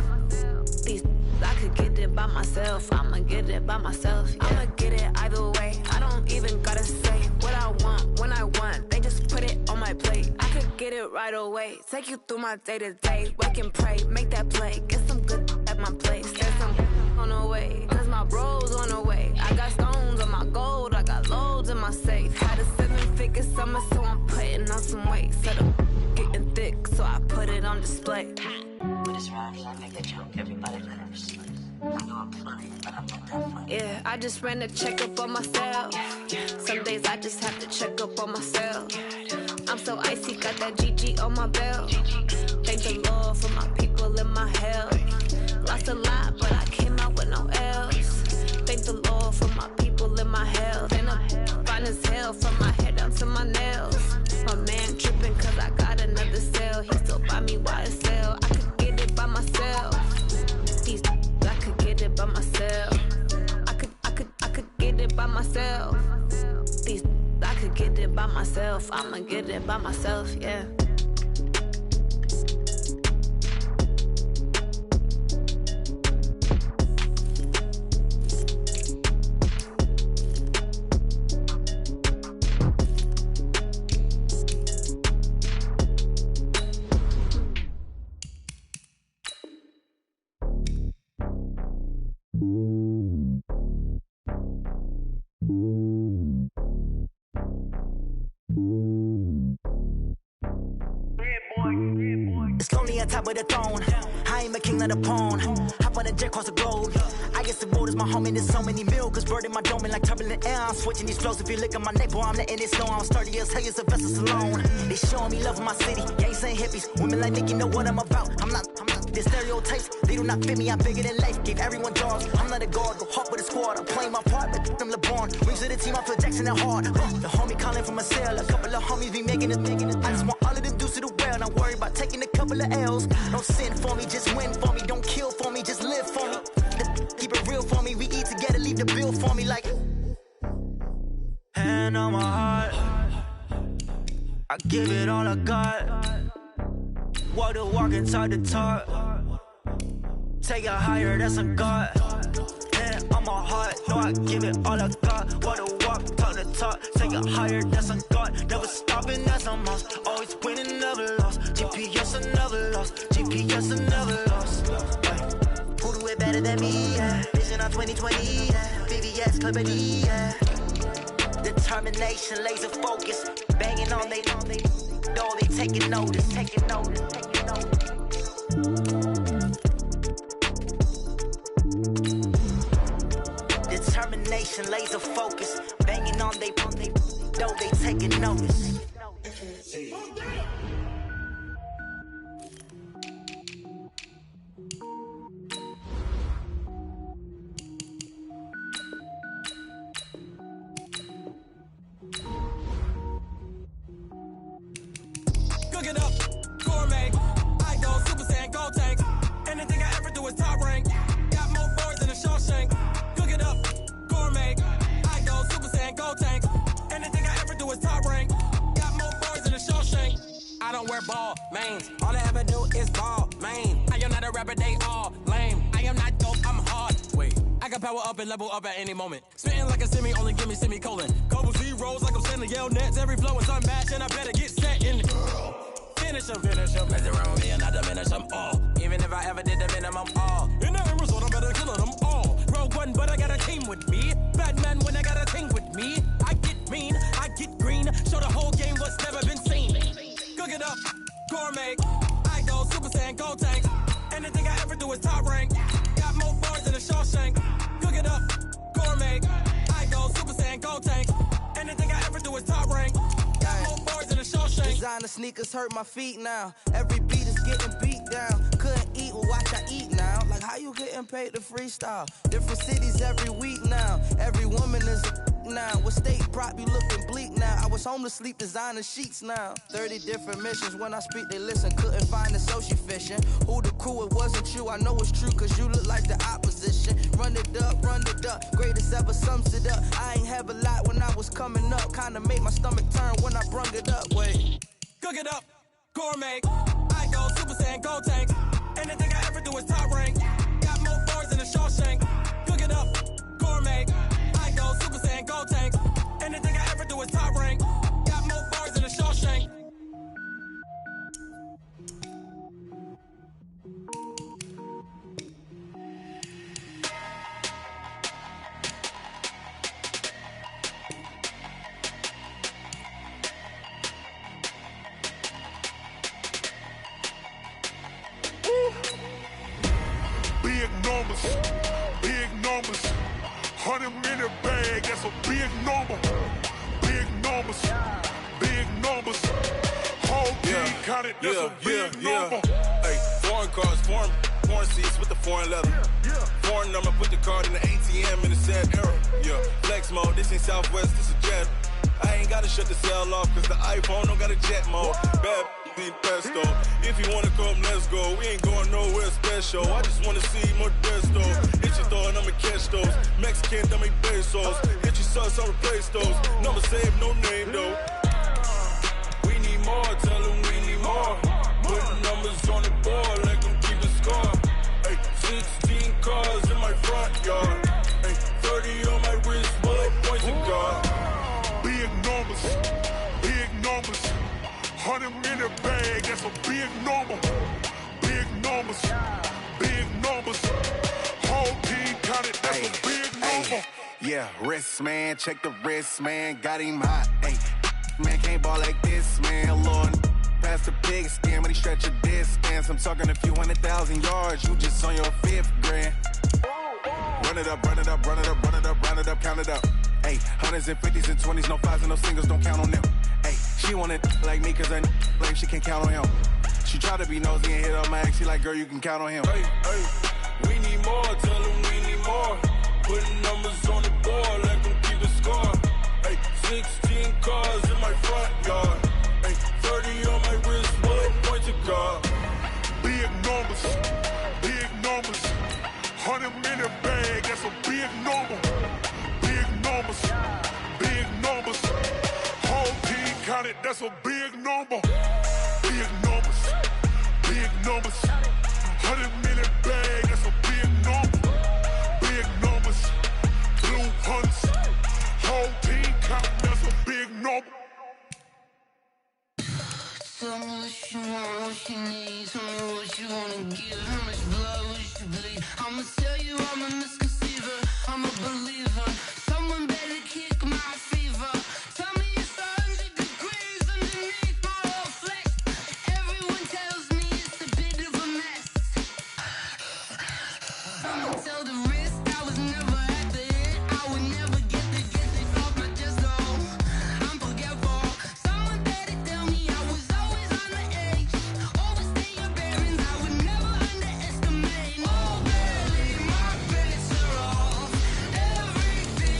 These I could get it by myself. I'ma get it by myself. Yeah. I'ma get it either way. I don't even gotta say what I want when I want. They just put it on my plate. I could get it right away. Take you through my day to day. Wake and pray, make that play. Get some good at my place. There's some on the way. Cause my bros on the way. I got stones on my gold. I got loads in my safe. Had a 7-figure summer, so I'm putting on some weight. Set up getting thick, so I put it on display. With this round, I make the jump. Everybody laughs. I know I'm funny, but I'm not that funny. Yeah, I just ran a checkup on myself. Some days I just have to check up on myself. I'm so icy, got that GG on my belt. Thank the Lord for my people and my health. Lost a lot, but I came out with no L's. Thank the Lord for my people and my health. And I'm fine as hell from my head down to my nails. My man tripping cause I got another cell. He still buy me YSL. I could get it by myself. These I could get it by myself. I could get it by myself. These I could get it by myself. I'ma get it by myself, yeah. It's lonely on top of the throne. I ain't a king, not a pawn. Hop on a jet across the globe. I guess the world is my home and there's so many milkers birding my dome like turbulent air. I'm switching these flows. If you look at my neck, boy, I'm letting it slow. I'm sturdy as hell as a vessel alone. They showing me love in my city. Gangs ain't hippies. Women like Nicky know what I'm about. I'm not. The stereotypes, they do not fit me. I'm bigger than life. Gave everyone jobs. I'm not a guard. Go hard with a squad. I'm playing my part, but them LeBron. Rings to the team. I feel Jackson and hard. The homie calling from a cell. A couple of homies be making it. I just want all of them dudes to do well. Not worry about taking a couple of L's. Don't sin for me, just win for me. Don't kill for me, just live for me. Keep it real for me. We eat together, leave the bill for me like. I give it all I got. Walk the walk and talk the talk. Take it higher, that's a God. And I'm a heart, no, I give it all I got. Walk the walk, talk the talk. Take it higher, that's a God. Never stopping, that's a must. Always winning, never lost. GPS, I never lost. GPS, I never lost. Who do it better than me? Yeah. Vision on 2020. Yeah. VVS, Clippity. Yeah. Determination, laser focus. Banging on they know they taking notice. Taking notice. Taking notice. Determination, laser focus. Banging on they know they taking notice. Cook it up, gourmet. I go Super Saiyan, gold tank. Anything I ever do is top rank. Got more boards than a Shawshank. Cook it up, gourmet. I go Super Saiyan, gold tank. Anything I ever do is top rank. Got more boards than a Shawshank. I don't wear ball mains. All I ever do is ball main. I am not a rapper, they all lame. I am not dope, I'm hard. Wait, I can power up and level up at any moment. Spitting like a semi, only give me semicolon. Couple zeros like I'm sending yell nets. Every flow is unmatched and I better get set in. Finish them. Mess around with me and I diminish them all. Even if I ever did the minimum all. In the end result, I better kill them all. Rogue One, but I got a team with me. Batman when I got a thing with me. I get mean, I get green. Show the whole game what's never been seen. Cook it up, gourmet. I go Super Saiyan, gold tank. Anything I ever do is top rank. Got more bars than a Shawshank. Cook it up, gourmet. I go Super Saiyan, gold tank. Anything I ever do is top rank. Got more bars than a Shawshank. Designer sneakers hurt my feet now. Every beat is getting beat down. Couldn't eat, well watch I eat now. Like how you getting paid to freestyle? Different cities every week now. Every woman is a now. With state prop, you looking bleak now. I was home to sleep, designer sheets now. 30 different missions. When I speak, they listen. Couldn't find it, so she fishing. Who the crew? It wasn't you. I know it's true, cause you look like the opposition. Run it up, greatest ever sums it up. I ain't have a lot when I was coming up. Kinda made my stomach turn when I brung it up. Wait. Cook it up, gourmet. I go Super Saiyan, gold tank. Anything I ever do is top rank. Got more bars than a Shawshank. Cook it up, gourmet. I go Super Saiyan, gold tank. Anything I ever do is top rank. Got more bars than a Shawshank. Big numbers, 100-minute bag, that's a big number. Big numbers, whole team counted, that's a big number. Hey, foreign cars, foreign seats with the foreign leather. Foreign number, put the card in the ATM in the sad era. Yeah, flex mode, this ain't Southwest, this a jet. I ain't gotta shut the cell off, cause the iPhone don't got a jet mode. Bad need pesto. If you wanna come, let's go. We ain't going nowhere special. I just wanna see Modesto. Hit your thought, I'ma catch those. Mexican, dummy pesos. Hit your sus, I'll replace those. Number saved, no name though. We need more, tell them we need more. Putting numbers on the board, like them keep a score. Hey, 16 cars in my front yard. Hey, 30 on my wrist, bullet points and guard. Big numbers, 100-minute bag, that's a big number. Big numbers, whole team counted, that's a big number. Yeah, wrist man, check the wrist man, got him hot. Ay, man can't ball like this, man. Lord, past the big skin when he stretch a distance. I'm talking a few 100,000 yards, you just on your 5th grand. Run it up, count it up. Ay, hundreds and 50s and 20s, no 5s and no singles, don't count on them. Ay, she want it like me, cause her lame, she can't count on him. She try to be nosy and hit up my ex, she like, girl, you can count on him. Hey, we need more, tell them we need more. Putting numbers on the board, let them keep a score. Hey, 16 cars in my front yard. Hey, 30 on my wrist, bullet points a guard. Big numbers, 100-minute bag, that's a big number. Big numbers, whole team counted. counted, that's a big number. Big numbers, big numbers. 100 million bag, that's a big number. Big numbers, blue hunts. Whole team counting, that's a big number. Tell me what you want, what you need. Tell me what you wanna give. How much blood would you bleed? I'ma tell you I'm a misconceiver. I'm a believer. Someone better kick my fever. Tell me it's 100 degrees underneath my whole flesh. Everyone tells me it's a bit of a mess. I'ma tell the risk I was never at the hit. I would never get this off my chest, though. I'm forgetful. Someone better tell me I was always on the edge. Overstay your bearings, I would never underestimate. Oh, barely, my credits are off. Everything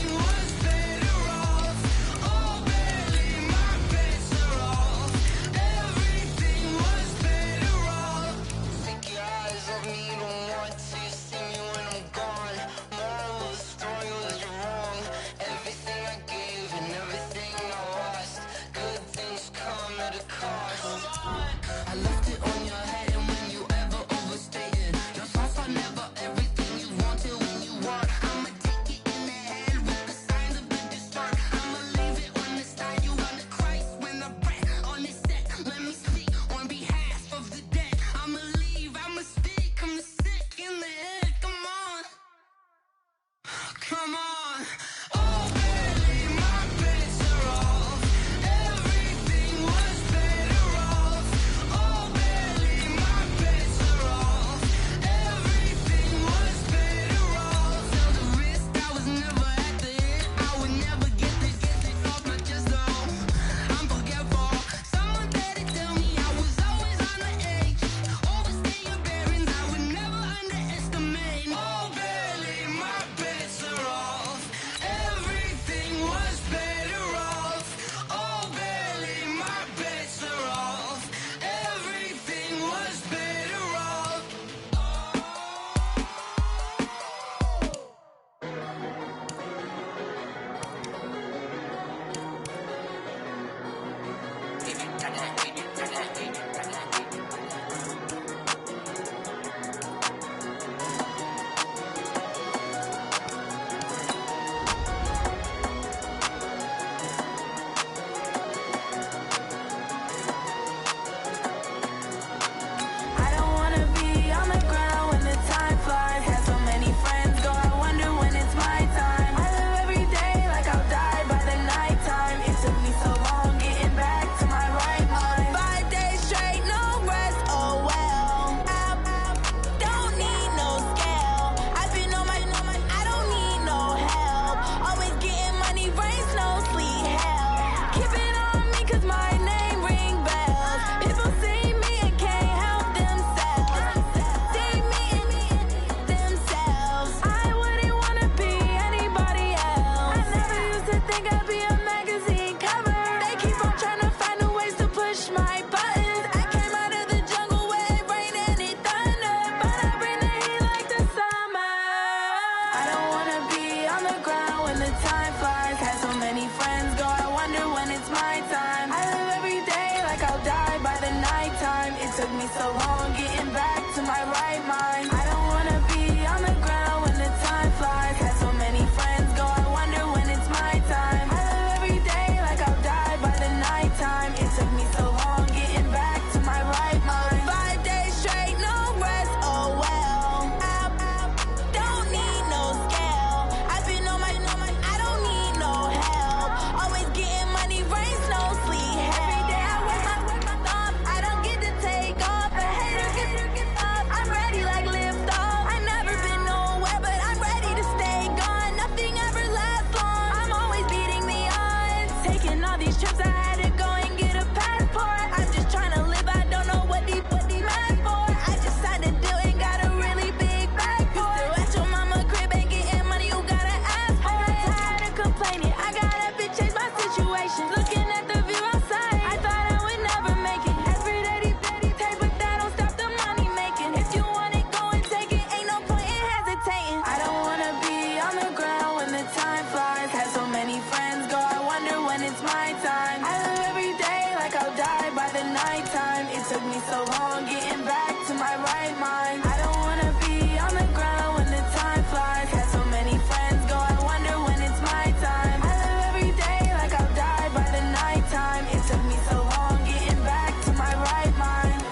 me so long getting back to my right mind. I don't wanna be on the ground when the time flies. Got so many friends go, I wonder when it's my time. I live every day like I'll die by the nighttime. It took me so long getting back to my right mind.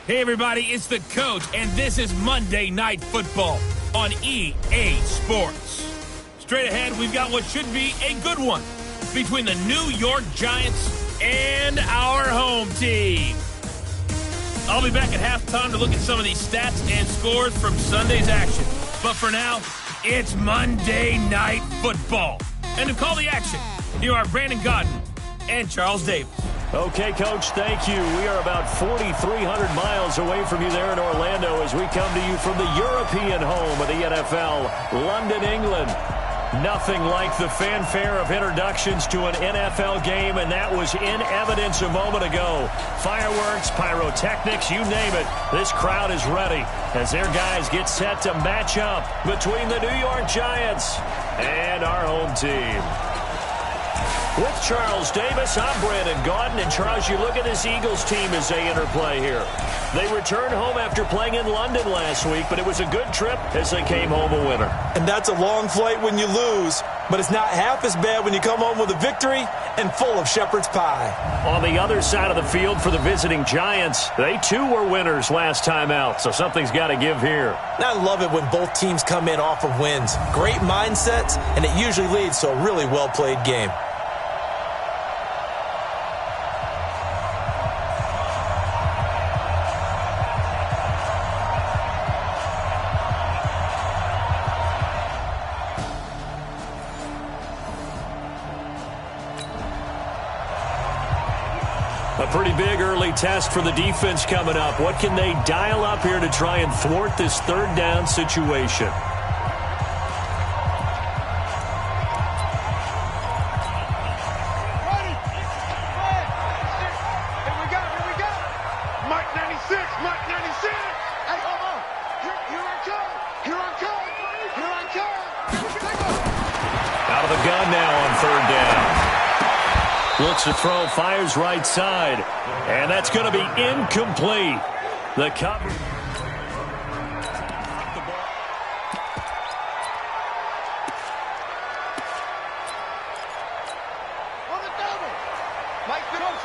Hey everybody, it's the Coach, and this is Monday Night Football on EA Sports. Straight ahead, we've got what should be a good one between the New York Giants and our home team. I'll be back at halftime to look at some of these stats and scores from Sunday's action. But for now, it's Monday Night Football. And to call the action, here are Brandon Godden and Charles Davis. Okay, Coach, thank you. We are about 4,300 miles away from you there in Orlando as we come to you from the European home of the NFL, London, England. Nothing like the fanfare of introductions to an NFL game, and that was in evidence a moment ago. Fireworks, pyrotechnics, you name it. This crowd is ready as their guys get set to match up between the New York Giants and our home team. With Charles Davis, I'm Brandon Gaudin. And Charles, you look at this Eagles team as they interplay here. They returned home after playing in London last week, but it was a good trip as they came home a winner. And that's a long flight when you lose, but it's not half as bad when you come home with a victory and full of shepherd's pie. On the other side of the field for the visiting Giants, they too were winners last time out, so something's got to give here. I love it when both teams come in off of wins. Great mindsets, and it usually leads to a really well-played game. A pretty big early test for the defense coming up. What can they dial up here to try and thwart this third down situation? Looks to throw, fires right side, and that's going to be incomplete. The cover. On the double. Mike, watch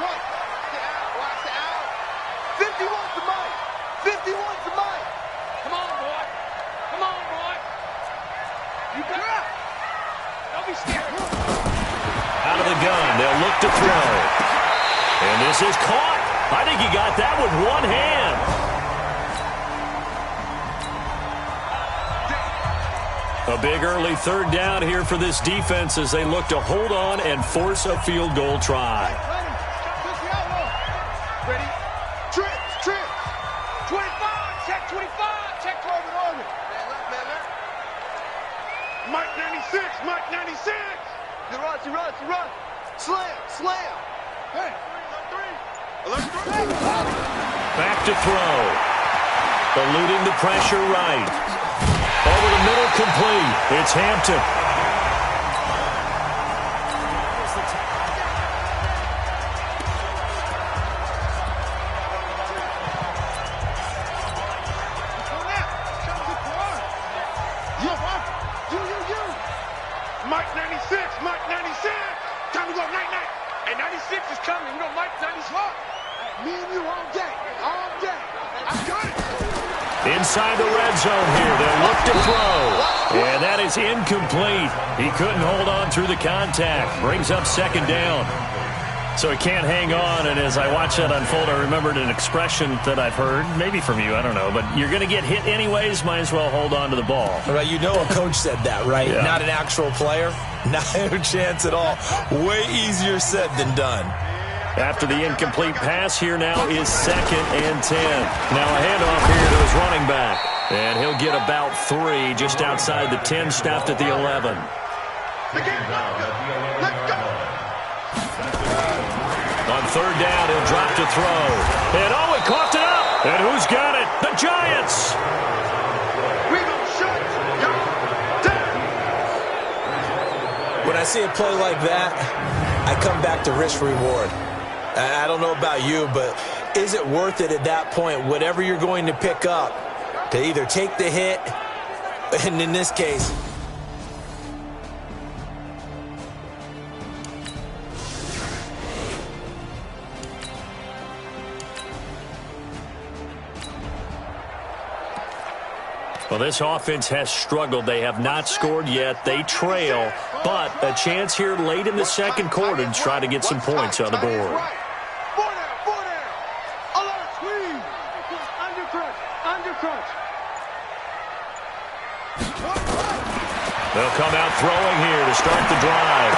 the out. 51 to Mike. 51 to Mike. Come on, boy. Come on, boy. You got it. Don't be scared. Out of the gun, they'll look to throw. And this is caught. I think he got that with one hand. A big early third down here for this defense as they look to hold on and force a field goal try. Ready? Trips. 25. Check 25. Check Corbin Orman. Man, left. Mike 96. Mike 96. He runs. Slam. Hey, alert three. Back to throw. Eluding the pressure right. Over the middle, complete. It's Hampton. Mike 96. Time to go night. And 96 is coming. You know Mike's 96. Me and you all day. I got it. Inside the red zone here. They'll look to throw. And that is incomplete. He couldn't hold on through the contact. Brings up second down. So he can't hang on, and as I watch that unfold, I remembered an expression that I've heard, maybe from you, I don't know, but you're going to get hit anyways, might as well hold on to the ball. Right, you know a coach said that, right? Yeah. Not an actual player. Not a chance at all. Way easier said than done. After the incomplete pass, here now is 2nd and 10. Now a handoff here to his running back. And he'll get about 3 just outside the 10, stopped at the 11. On 3rd down, he'll drop to throw. And oh, he coughed it up. And who's got it? The Giants. When I see a play like that, I come back to risk-reward. I don't know about you, but is it worth it at that point, whatever you're going to pick up, to either take the hit, and in this case, well, this offense has struggled. They have not scored yet. They trail, but a chance here late in the 2nd quarter to try to get some points on the board. They'll come out throwing here to start the drive.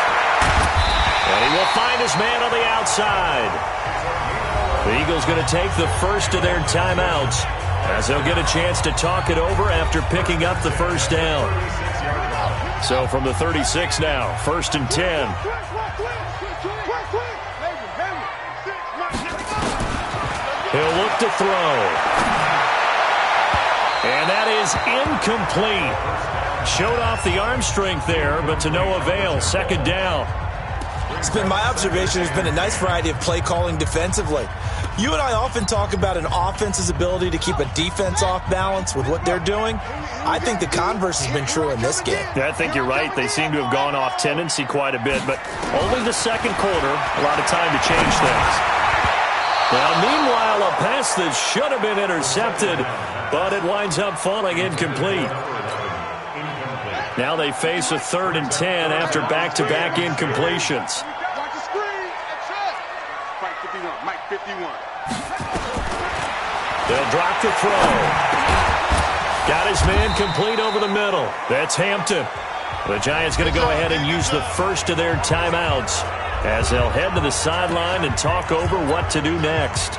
And he will find his man on the outside. The Eagles going to take the first of their timeouts, as they'll get a chance to talk it over after picking up the first down. So from the 36 now, 1st and 10. He'll look to throw. And that is incomplete. Showed off the arm strength there, but to no avail. 2nd down. It's been my observation. There's been a nice variety of play calling defensively. You and I often talk about an offense's ability to keep a defense off balance with what they're doing. I think the converse has been true in this game. Yeah, I think you're right. They seem to have gone off tendency quite a bit, but only the 2nd quarter, a lot of time to change things. Well, meanwhile, a pass that should have been intercepted, but it winds up falling incomplete. Now they face a 3rd and 10 after back-to-back incompletions. They'll drop the throw. Got his man complete over the middle. That's Hampton. The Giants going to go ahead and use the first of their timeouts as they'll head to the sideline and talk over what to do next.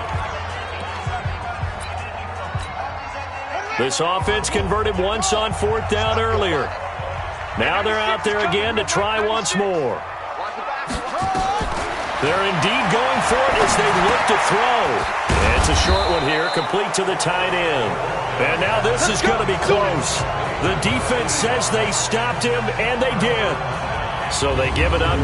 This offense converted once on 4th down earlier. Now they're out there again to try once more. They're indeed going for it as they look to throw. And it's a short one here, complete to the tight end. And now this is going to be close. The defense says they stopped him, and they did. So they give it up.